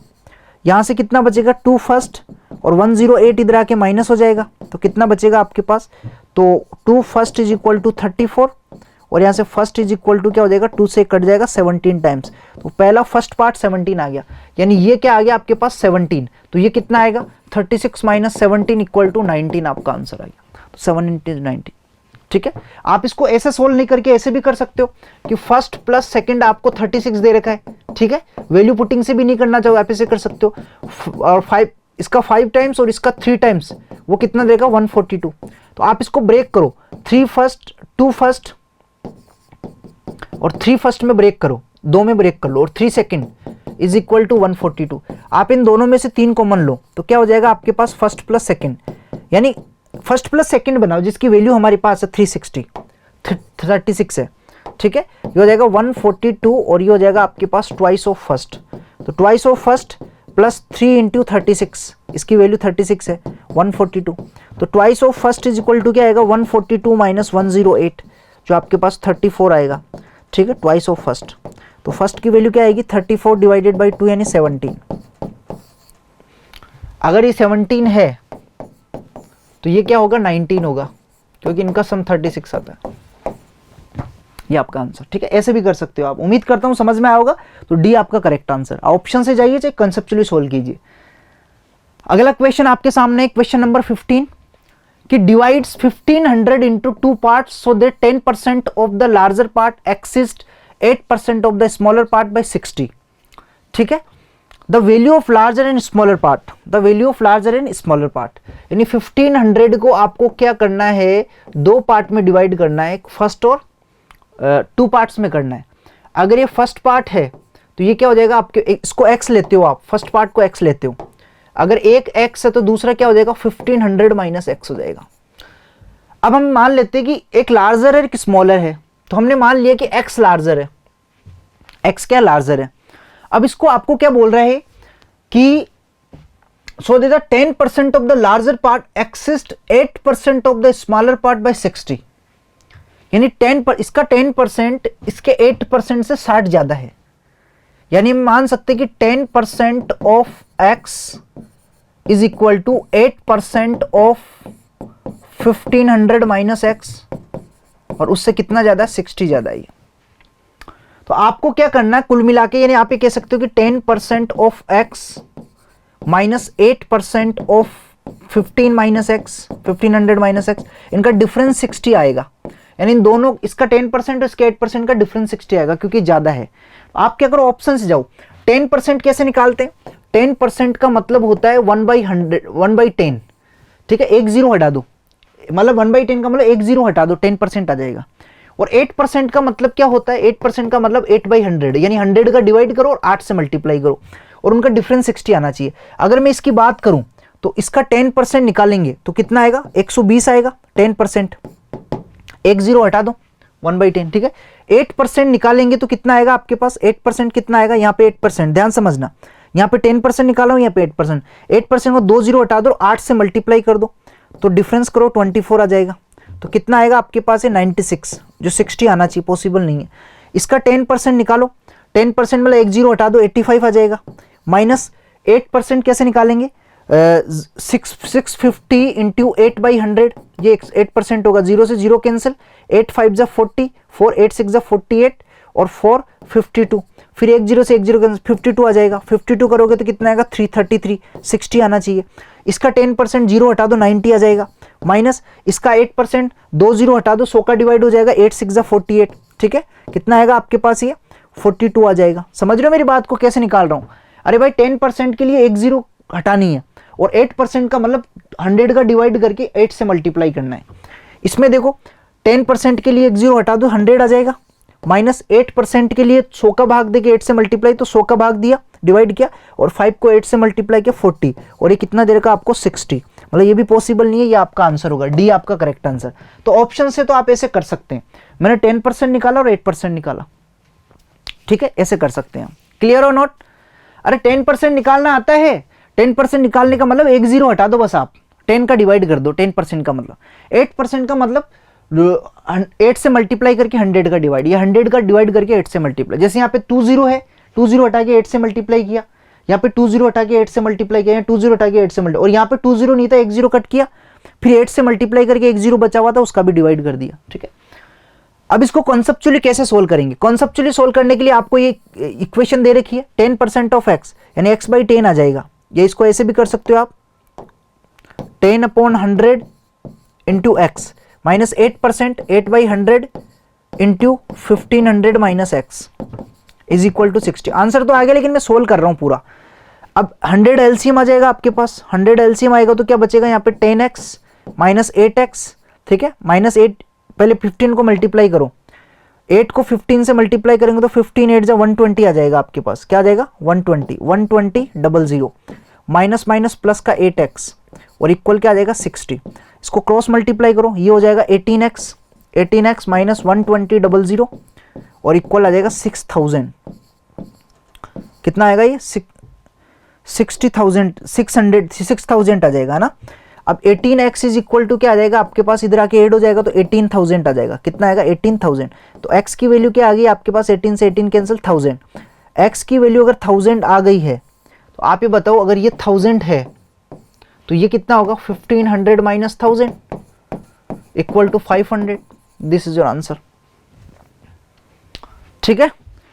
यहां से कितना बचेगा 2 फर्स्ट और 108 इधर आके माइनस हो जाएगा, तो कितना बचेगा आपके पास, तो 2 फर्स्ट इज इक्वल टू 34, और यहाँ से फर्स्ट इज इक्वल टू क्या हो जाएगा 2 से कट जाएगा 17 टाइम्स, तो पहला फर्स्ट पार्ट 17 आ गया, यानी ये क्या आ गया आपके पास 17, तो ये कितना आएगा 36 माइनस 17 इक्वल टू 19 आपका आंसर आ गया। तो 7 इंटू 90, ठीक है। आप इसको ऐसे सोल्व नहीं करके ऐसे भी कर सकते हो कि फर्स्ट प्लस सेकंड आपको 36 दे रखा है, ठीक है। वैल्यू पुटिंग से भी नहीं करना चाहो आप ऐसे कर सकते हो। और 5 इसका 5 टाइम्स और इसका 3 टाइम्स, वो कितना देगा 142। तो आप इसको ब्रेक करो, 3 फर्स्ट 2 फर्स्ट और 3 फर्स्ट में ब्रेक करो, 2 में ब्रेक कर लो, और 3 सेकंड इज इक्वल टू 142। आप इन दोनों में से 3 कॉमन लो तो क्या हो जाएगा आपके पास फर्स्ट प्लस सेकंड, यानी फर्स्ट प्लस सेकंड बनाओ जिसकी वैल्यू हमारे पास है 36 है, ठीक है। ये हो जाएगा 142 और ये हो जाएगा आपके पास ट्वाइस ऑफ फर्स्ट। तो twice of first plus 3 into 36, इसकी वैल्यू 36 है 142। तो twice of first is equal to क्या आएगा 142 माइनस 108, जो आपके पास 34 आएगा, ठीक है, ट्वाइस ऑफ फर्स्ट। तो फर्स्ट की वैल्यू क्या आएगी 34 डिवाइडेड बाई 2 यानी 17। अगर ये 17 है तो ये क्या होगा 19 होगा, क्योंकि इनका सम 36 आता है। ये आपका आंसर, ठीक है। ऐसे भी कर सकते हो आप, उम्मीद करता हूं समझ में आया होगा। तो डी आपका करेक्ट आंसर। ऑप्शन से जाइए चाहे कंसेप्चुअली सोल्व कीजिए। अगला क्वेश्चन आपके सामने क्वेश्चन नंबर 15 कि divides 1500 into 2 parts so that 10% of the larger part exist 8% of the smaller part by 60, ठीक है। The value of larger and smaller part, the value of larger and smaller part, यानी 1500 को आपको क्या करना है 2 part में डिवाइड करना है, फर्स्ट और 2 पार्ट्स में करना है। अगर ये फर्स्ट पार्ट है तो ये क्या हो जाएगा आपके, इसको x लेते हो आप, फर्स्ट पार्ट को x लेते हो, अगर एक x है तो दूसरा क्या हो जाएगा 1500 माइनस x हो जाएगा। अब हम मान लेते हैं कि एक लार्जर है एक स्मॉलर है, तो हमने मान लिया कि x लार्जर है, x क्या लार्जर है। अब इसको आपको क्या बोल रहा है कि so that the 10% of the larger part exist 8% of the smaller part by 60, यानी 10 पर इसका 10% इसके 8% से 60 ज्यादा है, यानी हम मान सकते हैं कि 10% of x is equal to 8% of 1500 minus x, और उससे कितना ज्यादा 60 ज्यादा है। तो आपको क्या करना है कुल मिला के, यानी आप ये कह सकते हो कि 10% of x minus 8% of 15 minus x 1500 minus x, इनका डिफरेंस 60 आएगा, यानी इन दोनों इसका 10% और इसके 8% का डिफरेंस 60 आएगा क्योंकि ज्यादा है। आप क्या करो ऑप्शन से जाओ, 10% कैसे निकालते हैं, 10% का मतलब होता है 1/10, ठीक है, एक जीरो हटा दो, मतलब 1/10 का मतलब एक जीरो हटा दो 10% आ जाएगा। और 8% का मतलब क्या होता है, 8% का मतलब 8/100, यानी 100 का डिवाइड करो और 8 से मल्टीप्लाई करो, और उनका डिफरेंस 60 आना चाहिए। अगर मैं इसकी बात करूं तो इसका 10% निकालेंगे तो कितना आएगा 120 आएगा 10%, एक जीरो हटा दो 1/10, ठीक है। 8% निकालेंगे तो कितना आएगा आपके पास, 8% कितना आएगा, यहाँ पे 8%, ध्यान समझना, यहाँ पे 10% निकालो, यहाँ पे 8%, 8% को 2 जीरो हटा दो, 8 से मल्टीप्लाई कर दो, तो डिफरेंस करो 24 आ जाएगा। तो कितना आएगा आपके पास है 96, जो 60 आना चाहिए, पॉसिबल नहीं है। इसका 10% निकालो, 10% मतलब एक जीरो हटा दो 85 आ जाएगा, माइनस 8% कैसे निकालेंगे, 650 इंटू 8/100, ये 8% होगा, 0 से 0 कैंसिल, 8 5 जा 40, 4 8 6 जा 48 और 4 52, फिर एक जीरो से एक जीरो कैंसिल 52 आ जाएगा, 52 करोगे तो कितना आएगा 333, 60 आना चाहिए। इसका 10% जीरो हटा दो 90 आ जाएगा, माइनस इसका 8%, 2 जीरो हटा दो, 100 का डिवाइड हो जाएगा, 8 6 जा 48, ठीक है, कितना आएगा आपके पास ये 42 आ जाएगा। समझ रहे हो मेरी बात को कैसे निकाल रहा हूं। अरे भाई 10% के लिए एक जीरो हटानी है और 8% का मतलब 100 का डिवाइड करके 8 से मल्टीप्लाई करना है। इसमें देखो 10% के लिए एक जीरो हटा दो 100 आ जाएगा, माइनस 8% के लिए 100 का भाग देके 8 से मल्टीप्लाई, तो 100 का भाग दिया डिवाइड किया और 5 को 8 से मल्टीप्लाई किया 40, और ये कितना दे रखा आपको 60, मतलब ये भी पॉसिबल नहीं है, ये आपका आंसर होगा, डी आपका करेक्ट आंसर। तो ऑप्शन से तो आप ऐसे कर सकते हैं, मैंने 10% निकाला और 8% निकाला, ठीक है, ऐसे कर सकते हैं। क्लियर और नॉट। अरे 10% निकालना आता है, 10% निकालने का मतलब एक जीरो हटा दो बस, आप 10 का डिवाइड कर दो, 10% का मतलब 8% का मतलब 8 से मल्टीप्लाई करके 100 का डिवाइड, या 100 का डिवाइड करके 8 से मल्टीप्लाई। जैसे यहाँ पे 2 जीरो है, 2 जीरो हटा के 8 से मल्टीप्लाई किया, यहाँ पे 2 जीरो हटा के 8 से मल्टीप्लाई किया, 2 जीरो हटा के 8 से मल्टीप्लाई, और यहाँ पे 2 जीरो नहीं था, एक जीरो कट किया, फिर 8 से मल्टीप्लाई करके एक जीरो बचा हुआ था उसका भी डिवाइड कर दिया, ठीक है। अब इसको कॉन्सेप्चुअली कैसे सोल्व करेंगे, कॉन्सेप्चुअली सोल्व करने के लिए आपको ये इक्वेशन दे रखी है 10% ऑफ x, यानी x/10 आ जाएगा, या इसको ऐसे भी कर सकते हो आप 10/100 into x minus 8%, 8/100 into 1500 minus x is equal to 60। Answer तो आ गया, लेकिन मैं सोल्व कर रहा हूं पूरा। अब 100 एलसीएम आ जाएगा आपके पास, 100 एलसीएम आएगा तो क्या बचेगा यहाँ पे 10x माइनस 8x, ठीक है, माइनस 8, पहले 15 को मल्टीप्लाई करो, 8 को 15 से मल्टीप्लाई करेंगे तो 15 8 120 आ जाएगा आपके पास। क्या आ जाएगा 120, 120 माइनस माइनस प्लस का 8x और इक्वल क्या आ जाएगा 60। इसको क्रॉस मल्टीप्लाई करो, ये हो जाएगा 18x माइनस 120 और इक्वल आ जाएगा 6000। कितना आएगा ये 60,000 आ जाएगा ना। अब 18x इज इक्वल टू क्या आ जाएगा आपके पास, इधर आके ऐड हो जाएगा तो 18,000 आ जाएगा। कितना आएगा 18,000। तो x की वैल्यू क्या आ गई आपके पास, 18 से 18 कैंसिल 1000। x की वैल्यू अगर 1000 आ गई है तो आप ये बताओ, अगर ये 1000 है तो ये कितना होगा 1500 minus 1000 equal to 500। This is your answer. ठीक है,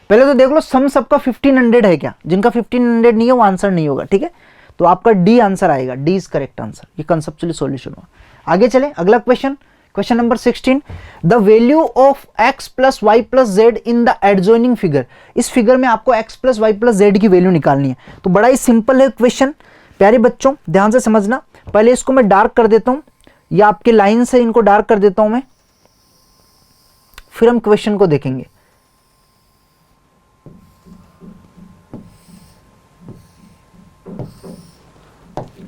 पहले तो देख लो सम सबका 1500 है क्या, जिनका 1500 नहीं है वो आंसर नहीं होगा। ठीक है, तो आपका डी आंसर आएगा, डी इज करेक्ट आंसर। ये कंसेप्चुअली सॉल्यूशन हुआ। आगे चले, अगला question, question number 16। The value of x plus Y plus Z in the adjoining figure. इस फिगर में आपको x plus Y plus Z की वैल्यू निकालनी है। तो बड़ा ही सिंपल है क्वेश्चन, प्यारे बच्चों ध्यान से समझना। पहले इसको मैं डार्क कर देता हूं, या आपके लाइन से इनको डार्क कर देता हूं मैं, फिर हम क्वेश्चन को देखेंगे।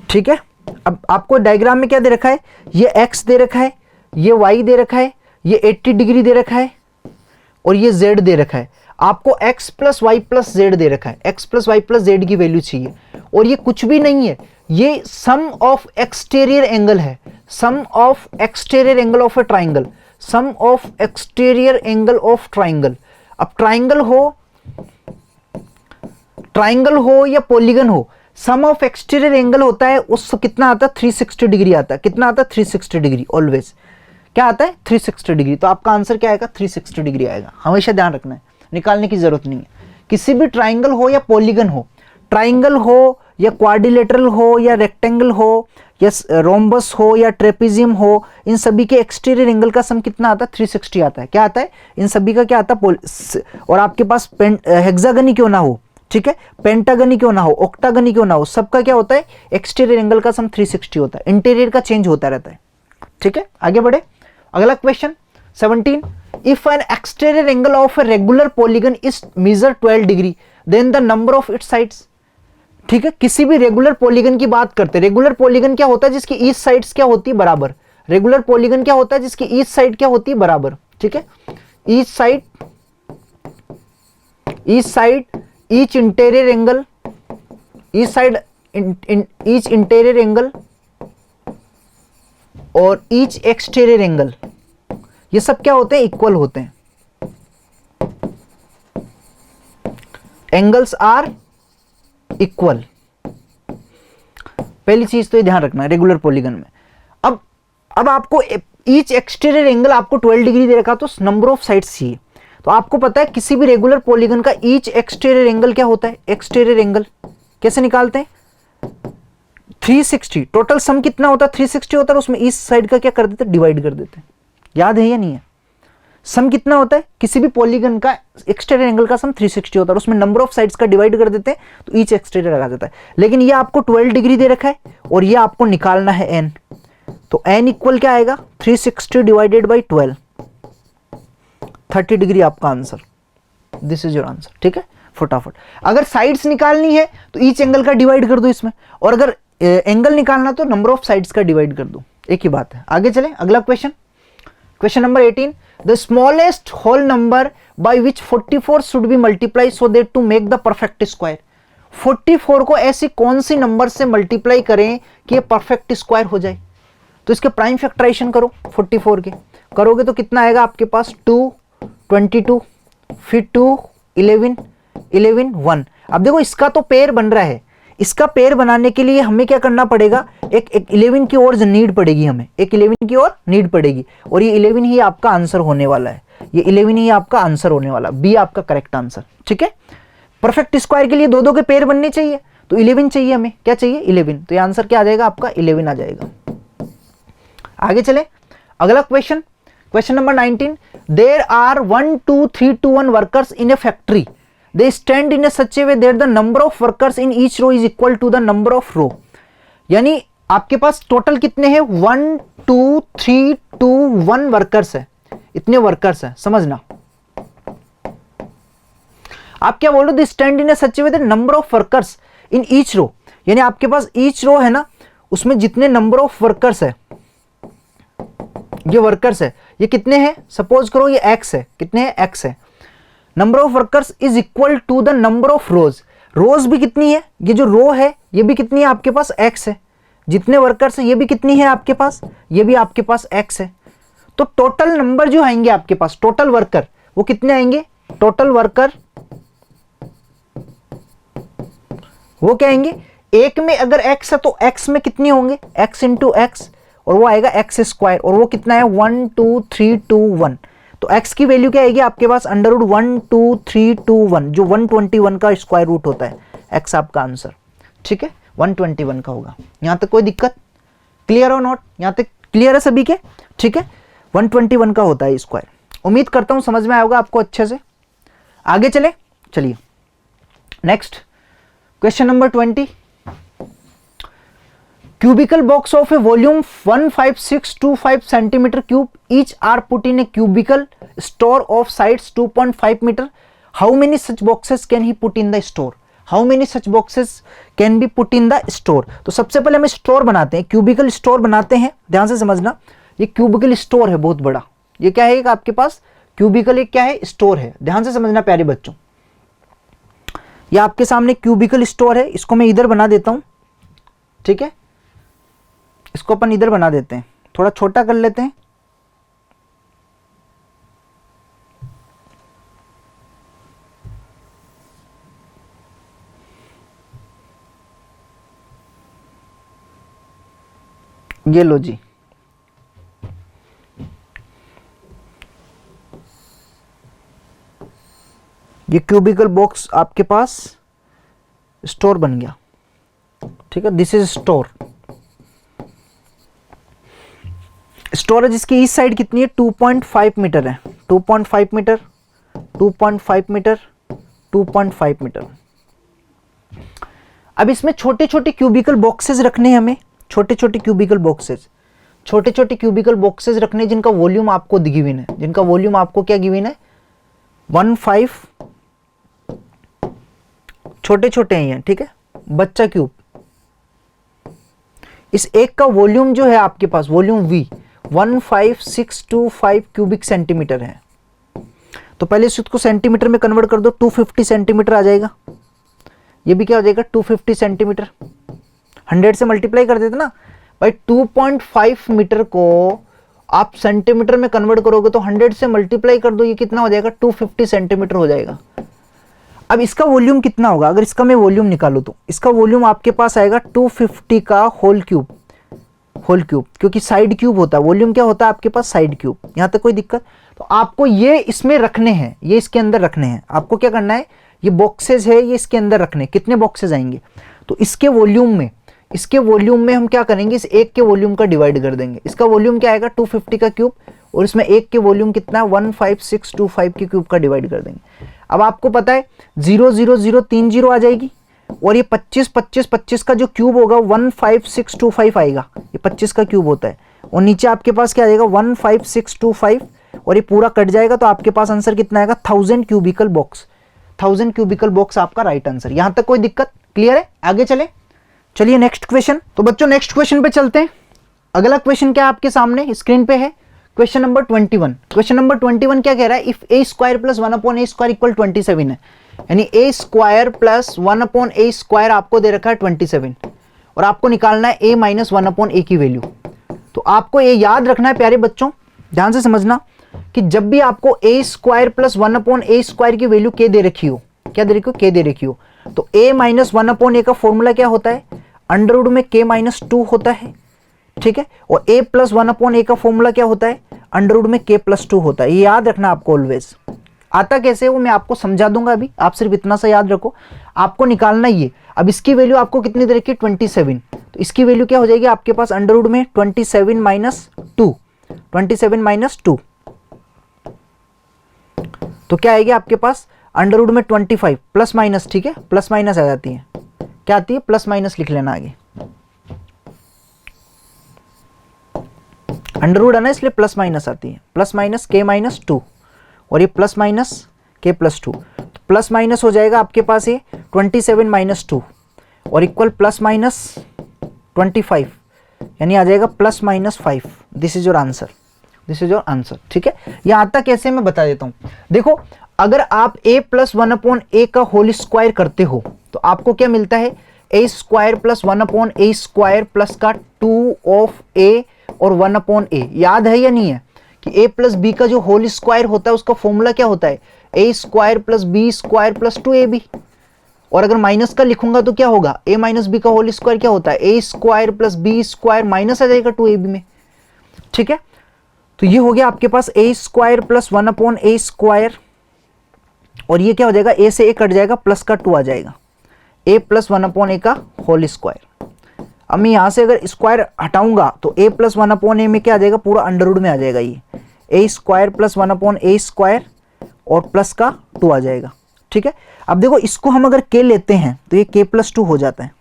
ठीक है, अब आपको डायग्राम में क्या दे रखा है, ये x दे रखा है, ये y दे रखा है, ये 80 डिग्री दे रखा है और ये z दे रखा है। आपको x plus Y plus Z दे रखा है, x plus Y plus Z की वैल्यू चाहिए। और ये कुछ भी नहीं है, ये सम ऑफ एक्सटीरियर एंगल है, sum of exterior angle of a triangle, sum of exterior angle of triangle. अब ट्राइंगल हो या पॉलीगन हो, सम ऑफ एक्सटीरियर एंगल होता है, उस कितना आता है 360 डिग्री आता है। कितना आता है 360 डिग्री, ऑलवेज क्या आता है 360 डिग्री। तो आपका आंसर क्या आएगा 360 डिग्री आएगा। हमेशा ध्यान रखना है, निकालने की जरूरत नहीं है। किसी भी ट्राइंगल हो या पॉलीगन हो, ट्राइंगल हो या क्वाड्रिलेटरल हो या रेक्टेंगल हो या रोम्बस हो या ट्रेपेजियम हो, इन सभी के एक्सटीरियर एंगल का सम कितना आता है 360 आता है। क्या आता है इन सभी का, क्या आता है, और आपके पास हेक्सागनी क्यों ना हो, ठीक है, पेंटागनी क्यों ना हो, ऑक्टागनी क्यों ना हो, सबका क्या होता है एक्सटीरियर एंगल का सम 360 होता है। इंटीरियर का चेंज होता रहता है। ठीक है, आगे बढ़े, अगला question 17। If an exterior angle of a regular polygon is measure 12 degree then the number of its sides. ठीक है, किसी भी रेगुलर पॉलीगन की बात करते हैं। रेगुलर पॉलीगन क्या होता है, जिसकी ईच साइड्स क्या होती है बराबर। रेगुलर पॉलीगन क्या होता है, जिसकी ईच साइड क्या होती है बराबर। ठीक है, each side, each interior angle, each side each interior angle और ईच एक्सटीरियर एंगल, ये सब क्या होते हैं इक्वल होते हैं। एंगल्स आर इक्वल, पहली चीज तो ये ध्यान रखना है रेगुलर पॉलीगन में। अब आपको ईच एक्सटीरियर एंगल आपको 12 डिग्री दे रखा, तो नंबर ऑफ साइड्स चाहिए। तो आपको पता है किसी भी रेगुलर पॉलीगन का ईच एक्सटीरियर एंगल क्या होता है, एक्सटीरियर एंगल कैसे निकालते हैं 360। टोटल सम कितना होता है 360 होता है, उसमें ईच साइड का क्या कर देते हैं डिवाइड कर देते हैं। याद है या नहीं है, सम कितना होता है किसी भी पॉलीगन का एक्सटीरियर एंगल का सम 360 होता है, उसमें नंबर ऑफ साइड्स का डिवाइड कर देते हैं तो ईच एक्सटीरियर आ जाता है। लेकिन ये आपको 12 डिग्री दे रखा है और ये आपको निकालना है n, तो n इक्वल क्या आएगा 360 डिवाइडेड बाई 12, 30 डिग्री आपका answer. This is your answer. ठीक है, फटाफट अगर साइड्स निकालनी है तो ईच एंगल का डिवाइड कर दो इसमें, और अगर एंगल निकालना तो नंबर ऑफ साइड्स का डिवाइड कर दो, एक ही बात है। आगे चले, अगला question, question number 18। The smallest whole number by which 44 should be multiply so that to make the perfect square. 44 को ऐसी कौन सी नंबर से मल्टीप्लाई करें कि ये परफेक्ट स्क्वायर हो जाए। तो इसके प्राइम फैक्टराइजेशन करो, 44 के करोगे तो कितना आएगा आपके पास 2, 22, फिर 2, 11, 11, 1। अब देखो इसका तो पेयर बन रहा है, इसका पेयर बनाने के लिए हमें क्या करना पड़ेगा, एक 11 की ओर नीड पड़ेगी, हमें एक 11 की ओर नीड पड़ेगी, और ये 11 ही आपका आंसर होने वाला है। ये 11 ही आपका आंसर होने वाला, बी आपका करेक्ट आंसर। ठीक है, परफेक्ट स्क्वायर के लिए दो दो के पेयर बनने चाहिए, तो 11 चाहिए हमें, क्या चाहिए 11, तो ये आंसर क्या आ जाएगा आपका 11 आ जाएगा। आगे चले, अगला question, question number 19, there are 1 2 3 2 1 workers in a factory, they stand in a such a way that the number of workers in each row is equal to the number of row. यानी आपके पास total कितने हैं, 1 2 3 2 1 workers है, इतने workers है, समझना। आप क्या बोल रहे हो, they stand in a such a way that number of workers in each row, यानी आपके पास ईच रो है ना, उसमें जितने नंबर ऑफ वर्कर्स है, ये वर्कर्स है, ये कितने हैं, सपोज करो ये x है, कितने हैं, x है। Number of workers is equal to the number of rows, rows भी कितनी है, ये जो रो है ये भी कितनी है आपके पास, x है। जितने वर्कर्स है ये भी कितनी है आपके पास, ये भी आपके पास x है। तो टोटल नंबर जो आएंगे आपके पास, टोटल वर्कर वो कितने आएंगे, टोटल वर्कर वो क्या आएंगे, एक में अगर x है तो x में कितने होंगे, x इंटू एक्स, और वो आएगा एक्स स्क्वायर, और वो कितना है 1 2 3 2 1। तो x की वैल्यू क्या आएगी आपके पास, अंडर रूट 1 2 3 2 1, जो 121 का स्क्वायर रूट होता है, x आपका आंसर, ठीक है, 121 का होगा। यहां तक कोई दिक्कत, क्लियर और नॉट, यहां तक क्लियर है सभी के, ठीक है, 121 का होता है स्क्वायर। उम्मीद करता हूं समझ में आएगा आपको अच्छे से। आगे चले, चलिए next question number 20, cubical box of a volume 15625 centimeter cube, each are put in a cubicle store of sides 2.5 meter. How many such boxes can he put in the store? How many such boxes can be put in the store? तो सबसे पहले हम store बनाते हैं, cubicle store बनाते हैं, ध्यान से समझना। ये क्यूबिकल स्टोर है बहुत बड़ा, ये क्या है आपके पास, क्यूबिकल एक क्या है, स्टोर है, ध्यान से समझना प्यारे बच्चों। ये आपके सामने क्यूबिकल स्टोर है, इसको मैं इधर बना देता हूं, ठीक है, इसको अपन इधर बना देते हैं, थोड़ा छोटा कर लेते हैं। ये लो जी, ये क्यूबिकल बॉक्स आपके पास स्टोर बन गया, ठीक है, दिस इज स्टोर। स्टोरेज इसकी इस साइड कितनी है, 2.5 मीटर है, 2.5 मीटर, 2.5 मीटर, 2.5 मीटर। अब इसमें छोटे छोटे क्यूबिकल बॉक्सेस रखने हैं हमें, छोटे छोटे क्यूबिकल बॉक्सेस, छोटे छोटे क्यूबिकल बॉक्सेस रखने जिनका वॉल्यूम आपको गिवन है, जिनका वॉल्यूम आपको क्या गिवन है, 15, छोटे छोटे हैं ये, ठीक है, बच्चा क्यूब। इस एक का वॉल्यूम जो है आपके पास, वॉल्यूम V 15625 क्यूबिक सेंटीमीटर है। तो पहले इसको सेंटीमीटर में कन्वर्ट कर दो, 250 सेंटीमीटर आ जाएगा। ये भी क्या हो जाएगा, 250 सेंटीमीटर, 100 से मल्टीप्लाई कर देते ना भाई, 2.5 मीटर को आप सेंटीमीटर में कन्वर्ट करोगे तो 100 से मल्टीप्लाई कर दो, ये कितना हो जाएगा, 250 सेंटीमीटर हो जाएगा। अब इसका वॉल्यूम कितना होगा, अगर इसका मैं वॉल्यूम निकालूं तो इसका वॉल्यूम आपके पास आएगा 250 का होल क्यूब, होल क्यूब, क्योंकि साइड क्यूब होता है, वॉल्यूम क्या होता है आपके पास, साइड क्यूब। यहां तक कोई दिक्कत, तो आपको ये इसमें रखने हैं, ये इसके अंदर रखने हैं। आपको क्या करना है, ये बॉक्सेस है ये इसके अंदर रखने, कितने बॉक्सेस आएंगे, तो इसके वॉल्यूम में, इसके वॉल्यूम में हम क्या करेंगे, इस एक के वॉल्यूम का डिवाइड कर देंगे। इसका वॉल्यूम क्या आएगा, 250 का क्यूब, और इसमें एक के वॉल्यूम कितना, 15625 के क्यूब का डिवाइड कर देंगे। अब आपको पता है 0 0 0 3 0 आ जाएगी, और ये 25 25 25 का जो क्यूब होगा 15625 आएगा, ये 25 का क्यूब होता है, और नीचे आपके पास क्या आ जाएगा 15625, और ये पूरा कट जाएगा, तो आपके पास आंसर कितना आएगा, 1000 क्यूबिकल बॉक्स। 1000 क्यूबिकल बॉक्स आपका राइट आंसर। यहां तक कोई दिक्कत, क्लियर है, आगे चले, चलिए नेक्स्ट क्वेश्चन। तो बच्चों नेक्स्ट क्वेश्चन पे चलते हैं। अगला क्वेश्चन क्या आपके सामने स्क्रीन पे है, क्वेश्चन नंबर 21। क्वेश्चन नंबर 21 क्या कह रहा है, if a square plus 1 upon a square equal 27 है, यानी a square plus 1 upon a square आपको दे रखा है 27, और आपको निकालना है a माइनस 1 अपॉन a की वैल्यू। तो आपको ये याद रखना है प्यारे बच्चों, ध्यान से समझना कि जब भी आपको a square plus 1 upon a square की वैल्यू k दे रखी हो, क्या दे रखी हो, k दे रखी हो, तो a माइनस 1 अपॉन a का फॉर्मूला क्या होता है, अंडर रूट में k माइनस 2 होता है, ठीक है, और a प्लस 1 अपॉन a का फॉर्मूला क्या होता है, अंडर रूट में k प्लस 2 होता है। ये याद रखना आपको ऑलवेज। आता कैसे वो मैं आपको समझा दूंगा अभी, आप सिर्फ इतना सा याद रखो, आपको निकालना ये। अब इसकी वैल्यू आपको कितनी दे रखी है, 27, तो इसकी वैल्यू क्या हो जाएगी आपके पास, अंडर रूट में 27 माइनस 2, 27 माइनस 2, तो क्या आएगी आपके पास अंडर रूट में 25 प्लस माइनस, ठीक है, प्लस माइनस आ जाती है, क्या आती है, प्लस माइनस लिख लेना आगे, अंडर रूट है ना इसलिए प्लस माइनस आती है, प्लस माइनस के माइनस 2 और ये प्लस माइनस के प्लस 2, तो प्लस माइनस हो जाएगा आपके पास ये 27 माइनस 2 और इक्वल प्लस माइनस 25, यानी आ जाएगा plus minus 5। This is your answer, this is your answer, ठीक है। ये आता कैसे मैं बता देता हूं। देखो अगर आप a प्लस 1/a का होल स्क्वायर करते हो तो आपको क्या मिलता है, a square plus 1/a square plus का 2 ऑफ a और 1/a। याद है या नहीं है कि a प्लस b का जो होल स्क्वायर होता है उसका फॉर्मूला क्या होता है, a square plus b square plus 2ab। और अगर माइनस का लिखूंगा तो क्या होगा, a माइनस बी का होल स्क्वायर क्या होता है, a square plus b square minus आ जाएगा 2ab में, ठीक है। तो ये हो गया आपके पास a square plus 1/a square और ये क्या हो जाएगा, a से a कट जाएगा प्लस का 2 आ जाएगा, a प्लस 1/a का होल स्क्वायर। अब मैं यहां से अगर स्क्वायर हटाऊंगा तो a प्लस 1/a में क्या आ जाएगा, पूरा अंडर रूट में आ जाएगा, ये a square plus 1/a square और प्लस का 2 आ जाएगा, ठीक है। अब देखो इसको हम अगर k लेते हैं तो ये k प्लस 2 हो जाता है,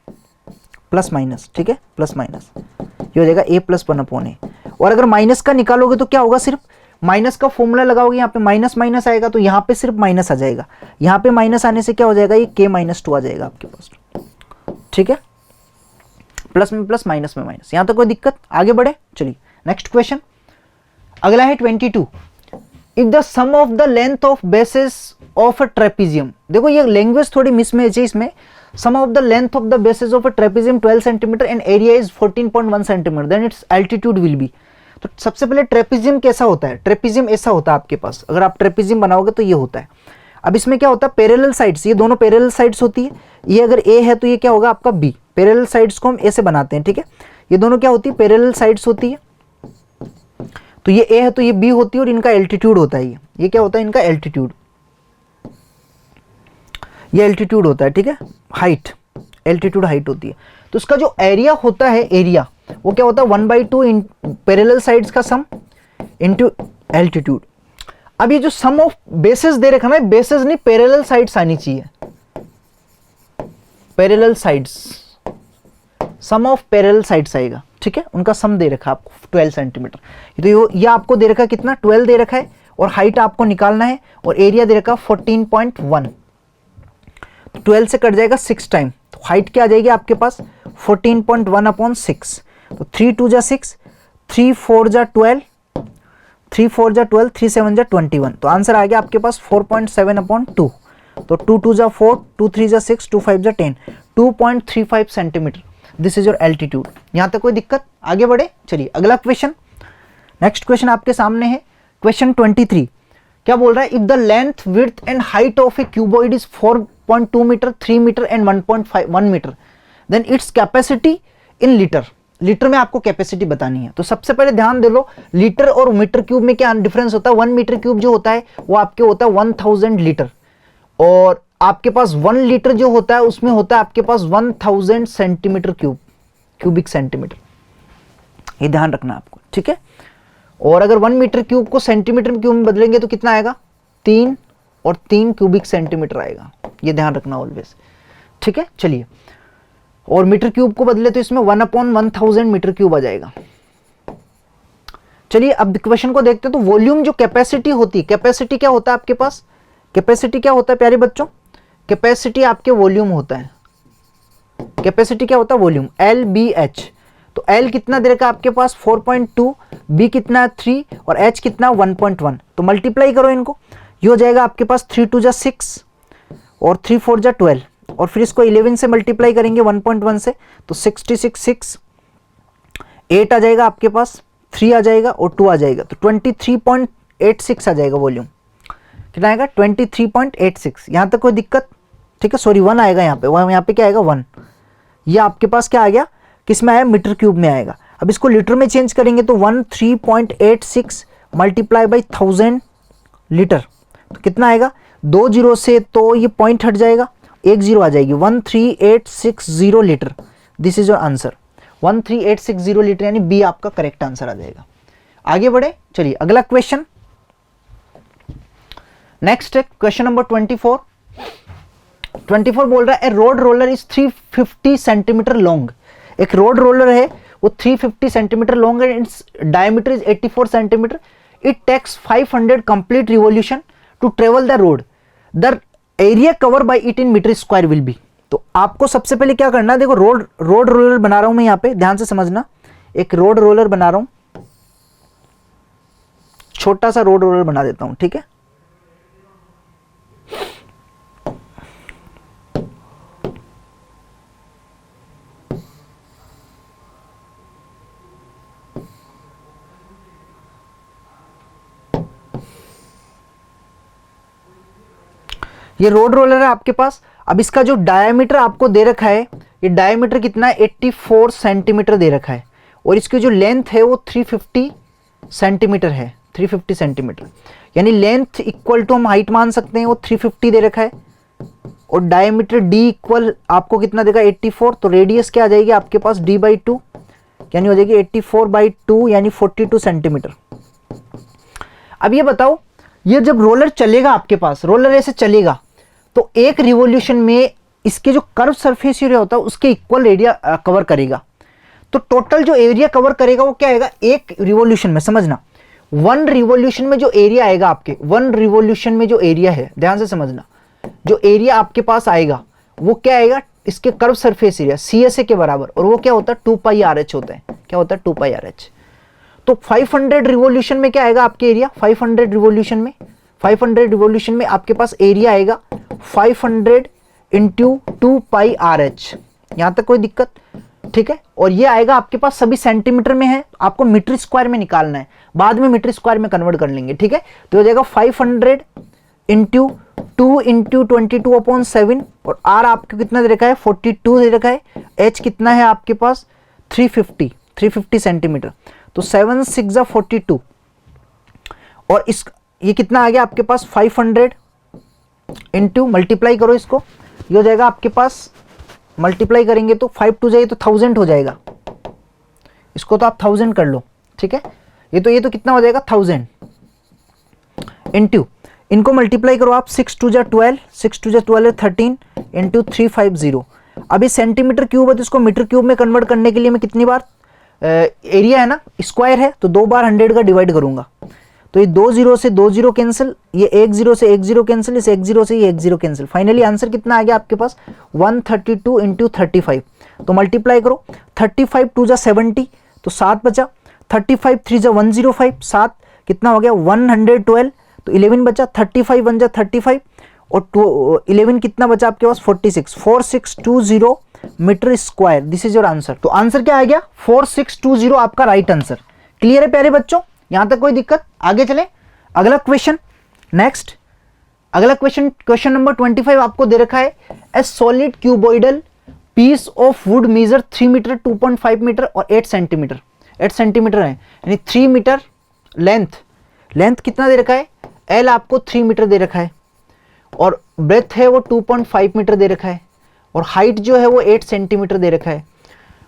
प्लस माइनस, ठीक है, प्लस माइनस, ये हो जाएगा a प्लस 1/a। और अगर माइनस का निकालोगे तो क्या होगा, सिर्फ माइनस का फॉर्मूला लगाओगे, यहाँ पे माइनस माइनस आएगा तो यहाँ पे सिर्फ माइनस आ जाएगा, यहाँ पे माइनस आने से क्या हो जाएगा, ये k माइनस 2 आ जाएगा आपके पास, ठीक है। प्लस में प्लस माइनस में माइनस, यहाँ तक कोई दिक्कत, आगे बढ़े, चलिए नेक्स्ट क्वेश्चन। अगला है 22, if the sum of the length of bases of a trapezium. देखो ये लैंग्वेज थोड़ी मिसमैच है इसमें, sum of the length of the bases of a trapezium 12 centimetre and area is 14.1 centimetre, then its altitude will be. तो सबसे पहले trapezium कैसा होता है, ट्रेपीजियम ऐसा होता है आपके पास, अगर आप ट्रेपीजियम बनाओगे तो ये होता है। अब इसमें क्या होता है, पैरेलल साइड्स, ये दोनों पैरेलल साइड्स होती है, ये अगर ए है तो ये क्या होगा आपका बी, पैरेलल साइड्स को हम ऐसे बनाते हैं, ठीक है। ये दोनों क्या होती है, पैरेलल साइड्स होती है, तो ये ए है तो ये बी होती है और इनका एल्टीट्यूड होता है, ये क्या होता है, इनका एल्टीट्यूड, ये एल्टीट्यूड होता है, ठीक है, हाइट, एल्टीट्यूड हाइट होती है। तो इसका जो एरिया होता है, एरिया वो क्या होता है 1/2 पैरेलल साइड्स का सम इनटू एल्टीट्यूड। अब ये जो सम ऑफ बेसेस दे रखा ना, बेसेस नहीं पैरेलल साइड्स आनी चाहिए, parallel sides, sum of parallel sides आएगा, ठीक है। उनका सम दे रखा आपको 12 सेंटीमीटर, तो ये आपको दे रखा कितना 12 दे रखा है और हाइट आपको निकालना है और एरिया दे रखा 14.1, 12 से कट जाएगा 6 टाइम, तो हाइट क्या आ जाएगी आपके पास 14.1/6, तो 3 2 जा 6, 3 4 जा 12, 3 4 जा 12, 3 7 जा 21, तो आंसर आ गया आपके पास 4.7/2, तो 2 2 जा 4, 2 3 जा 6, 2 5 जा 10, 2.35 centimetre, this is your altitude. यहां तक कोई दिक्कत, आगे बढ़े, चलिए अगला क्वेश्चन, नेक्स्ट क्वेश्चन आपके सामने है, क्वेश्चन 23। क्या बोल रहा है, if the length width and height of a cuboid is 4.2 metre, 3 metre and 1.1 metre, then its capacity in litre. Litre में आपको कैपेसिटी बतानी है। तो सबसे पहले ध्यान दे लो, लीटर और मीटर क्यूब में क्या डिफरेंस होता है, 1 मीटर क्यूब जो होता है वो आपके होता है 1000 लीटर, और आपके पास 1 लीटर जो होता है उसमें होता है आपके पास 1000 सेंटीमीटर क्यूब, क्यूबिक सेंटीमीटर, ये ध्यान रखना आपको, ठीक है। और अगर 1 मीटर क्यूब को सेंटीमीटर क्यूब में बदलेंगे तो कितना आएगा, 3 और 3 क्यूबिक सेंटीमीटर आएगा, ये ध्यान रखना ऑलवेज, ठीक है। चलिए, और मीटर क्यूब को बदले तो इसमें 1/1000 मीटर क्यूब आ जाएगा। चलिए अब क्वेश्चन को देखते हैं। तो वॉल्यूम जो कैपेसिटी होती है, कैपेसिटी क्या होता है आपके पास, कैपेसिटी क्या होता है प्यारे बच्चों, कैपेसिटी आपके वॉल्यूम होता है, कैपेसिटी क्या होता है वॉल्यूम, LBH। तो L कितना दे रखा है आपके पास 4.2, B कितना 3 और H कितना 1.1, तो मल्टीप्लाई करो इनको, ये हो जाएगा आपके पास 3 2 जा 6 और 3 4 जा 12, और फिर इसको 11 से मल्टीप्लाई करेंगे 1.1 से, तो 66 6, 8 आ जाएगा आपके पास, 3 आ जाएगा और 2 आ जाएगा, तो 23.86 आ जाएगा वॉल्यूम, कितना आएगा 23.86। यहाँ तक कोई दिक्कत, ठीक है। सॉरी 1 आएगा यहाँ पे, यहाँ पे क्या आएगा 1, ये आपके पास क्या आ गया, किस में आया, मीटर क्यूब में आएगा। अब इसको लीटर में चेंज करेंगे तो 13.86 मल्टीप्लाई बाई 1000 लीटर, तो कितना आएगा, 2 जीरो से तो ये पॉइंट हट जाएगा, 1 जीरो आ जाएगी, 13860 litre, this is your answer, 13860 litre, यानी बी आपका करेक्ट आंसर आ जाएगा। आगे बढ़े, चलिए अगला क्वेश्चन। नेक्स्ट है क्वेश्चन नंबर 24। 24 बोल रहा है a road roller is 350 centimetre long. एक रोड रोलर है वो 350 सेंटीमीटर लॉन्ग है, its diameter is 84 centimetre, it takes 500 complete revolution to travel the road, the area cover by it in metre square will be. तो आपको सबसे पहले क्या करना है, देखो रोड रोलर बना रहा हूं मैं यहां पे, ध्यान से समझना। एक रोड रोलर बना रहा हूं, छोटा सा रोड रोलर बना देता हूं, ठीक है। ये रोड रोलर है आपके पास। अब इसका जो डायमीटर आपको दे रखा है, ये डायमीटर कितना है 84 सेंटीमीटर दे रखा है, और इसकी जो लेंथ है वो 350 सेंटीमीटर है, 350 सेंटीमीटर। यानी लेंथ इक्वल टू हम हाइट मान सकते हैं, वो 350 दे रखा है, और डायमीटर d इक्वल आपको कितना देगा 84। तो रेडियस क्या आ जाएगी आपके पास d/2, यानी हो जाएगी 84/2 यानी 42 सेंटीमीटर। अब ये बताओ, ये जब रोलर चलेगा आपके पास, रोलर ऐसे चलेगा तो एक रिवॉल्यूशन में इसके जो कर्व सरफेस एरिया होता है उसके इक्वल एरिया कवर करेगा। तो टोटल जो एरिया कवर करेगा वो क्या आएगा एक रिवॉल्यूशन में, समझना। 1 रिवॉल्यूशन में जो एरिया आएगा आपके, 1 रिवॉल्यूशन में जो एरिया है, ध्यान से समझना, जो एरिया आपके पास आएगा वो क्या आएगा, इसके कर्व सरफेस एरिया CSA के बराबर, और वो क्या होता है 2πRH होता है। क्या होता है 2πRH। तो 500 रिवॉल्यूशन में क्या आएगा आपके एरिया, 500 रिवॉल्यूशन में, 500 रिवॉल्यूशन में आपके पास एरिया आएगा 500 इंटू 2πRH। यहां तक कोई दिक्कत, ठीक है। और ये आएगा आपके पास सभी सेंटीमीटर में है, आपको मीटर स्क्वायर में निकालना है, बाद में मीटर स्क्वायर में कन्वर्ट कर लेंगे, ठीक है। तो हो जाएगा 500 इंटू 2 इंटू 22/7, और R आपको कितना दे रखा है 42 दे रखा है, H कितना है आपके पास 350 सेंटीमीटर। तो 7 6 42, और इस ये कितना आ गया आपके पास 500 इंटू, मल्टीप्लाई करो इसको, ये हो जाएगा आपके पास, मल्टीप्लाई करेंगे तो 5 2 जाए तो 1000 हो जाएगा। इसको तो आप 1000 कर लो, ठीक है। ये तो कितना हो जाएगा 1000 इंटू, इनको मल्टीप्लाई करो आप, 6 2 जा 12, 6 2 जा 12 13 इंटू 350। अभी सेंटीमीटर क्यूब है तो इसको मीटर क्यूब में कन्वर्ट करने के लिए मैं कितनी बार, एरिया है ना स्क्वायर है तो 2 बार 100 का डिवाइड करूंगा। तो ये 2 0 से 2 0 कैंसिल, ये 1 0 से 1 0 कैंसिल, इस 1 0 से ये 1 0 कैंसिल। फाइनली आंसर कितना आ गया आपके पास 132 इंटू 35। तो मल्टीप्लाई करो, 35 2 जा 70 तो 7 बचा, 35 3 जा 105, 7 कितना हो गया 112, तो 11 बचा, 35 1 जा 35, और 11 कितना बचा आपके पास 4620 metre square. This is your answer. तो आंसर क्या आ गया 4620 आपका राइट आंसर। क्लियर है प्यारे बच्चों, यहां तक कोई दिक्कत, आगे चले अगला क्वेश्चन। नेक्स्ट अगला क्वेश्चन नंबर 25 आपको दे रखा है a solid cuboidal piece of wood measure 3 metre 2.5 metre और 8 सेंटीमीटर। 8 सेंटीमीटर है यानी 3 मीटर लेंथ कितना दे रखा है, एल आपको 3 मीटर दे रखा है, और ब्रेथ है वो 2.5 मीटर दे रखा है, और हाइट जो है वो 8 सेंटीमीटर दे रखा है।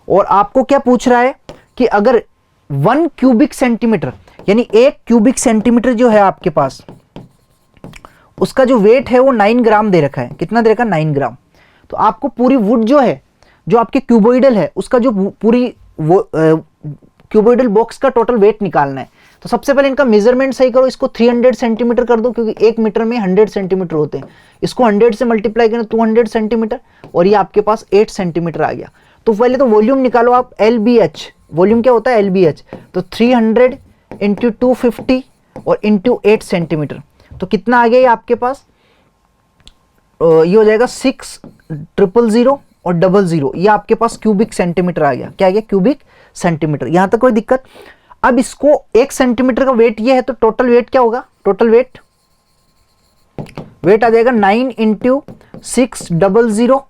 और आपको क्या पूछ रहा है कि अगर 1 क्यूबिक सेंटीमीटर यानी 1 क्यूबिक सेंटीमीटर जो है आपके पास, उसका जो वेट है वो 9 ग्राम दे रखा है। कितना दे रखा है 9 ग्राम। तो आपको पूरी वुड जो है, जो आपके क्यूबॉइडल है, उसका जो पूरी क्यूबॉइडल बॉक्स का टोटल वेट निकालना है। तो सबसे पहले इनका मेजरमेंट सही करो, इसको 300 सेंटीमीटर कर दो, क्योंकि 1 मीटर में 100 सेंटीमीटर होते हैं। इसको 100 से मल्टीप्लाई करें 200 सेंटीमीटर, और ये आपके पास 8 सेंटीमीटर आ गया। तो पहले तो वॉल्यूम निकालो आप, LBH, वॉल्यूम क्या होता है LBH, तो 300 इंटू 250 और इंटू 8 सेंटीमीटर। तो कितना आ गया ये आपके पास, ये हो जाएगा 6000 और 00, ये आपके पास क्यूबिक सेंटीमीटर आ गया। क्या आ गया क्यूबिक सेंटीमीटर। यहां तक कोई दिक्कत। अब इसको 1 सेंटीमीटर का वेट ये है, तो टोटल वेट क्या होगा, टोटल वेट आ जाएगा 9 इंटू 6000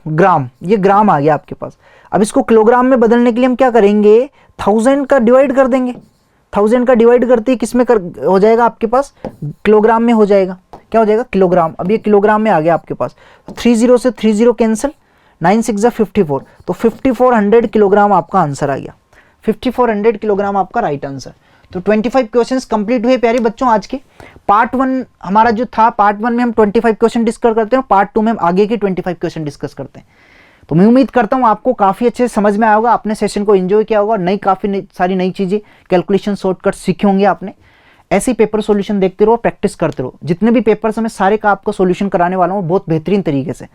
ग्राम, ये ग्राम आ गया आपके पास। अब इसको किलोग्राम में बदलने के लिए हम क्या करेंगे, 1000 का डिवाइड कर देंगे। 1000 का डिवाइड करते ही किस में हो जाएगा आपके पास, किलोग्राम में हो जाएगा। क्या हो जाएगा किलोग्राम। अब ये किलोग्राम में आ गया आपके पास, 30 से 30 कैंसिल, 9 6 54, तो 5400 किलोग्राम आपका आंसर आ गया। 5400 किलोग्राम आपका राइट आंसर। तो 25 क्वेश्चंस कंप्लीट हुए प्यारे बच्चों आज के। पार्ट 1 हमारा जो था, पार्ट 1 में हम 25 क्वेश्चन डिस्कस करते हैं, पार्ट 2 में हम आगे के 25 क्वेश्चन डिस्कस करते हैं। तो मैं उम्मीद करता हूँ आपको काफ़ी अच्छे से समझ में आया होगा, आपने सेशन को एंजॉय किया होगा, काफ़ी सारी नई चीज़ें, कैलकुलेशन शॉर्टकट सीखे होंगे आपने। ऐसे ही पेपर सॉल्यूशन देखते रहो, प्रैक्टिस करते रहो। जितने भी पेपर्स हैं मैं सारे का आपको सॉल्यूशन कराने वाला हूँ बहुत बेहतरीन तरीके से।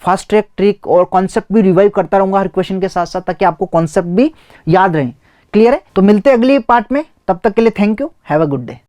फास्ट ट्रैक ट्रिक और कॉन्सेप्ट भी रिवाइव करता रहूँगा हर क्वेश्चन के साथ साथ, ताकि आपको कॉन्सेप्ट भी याद रहें। क्लियर है? तो मिलते हैं अगले पार्ट में, तब तक के लिए thank you, have a good day.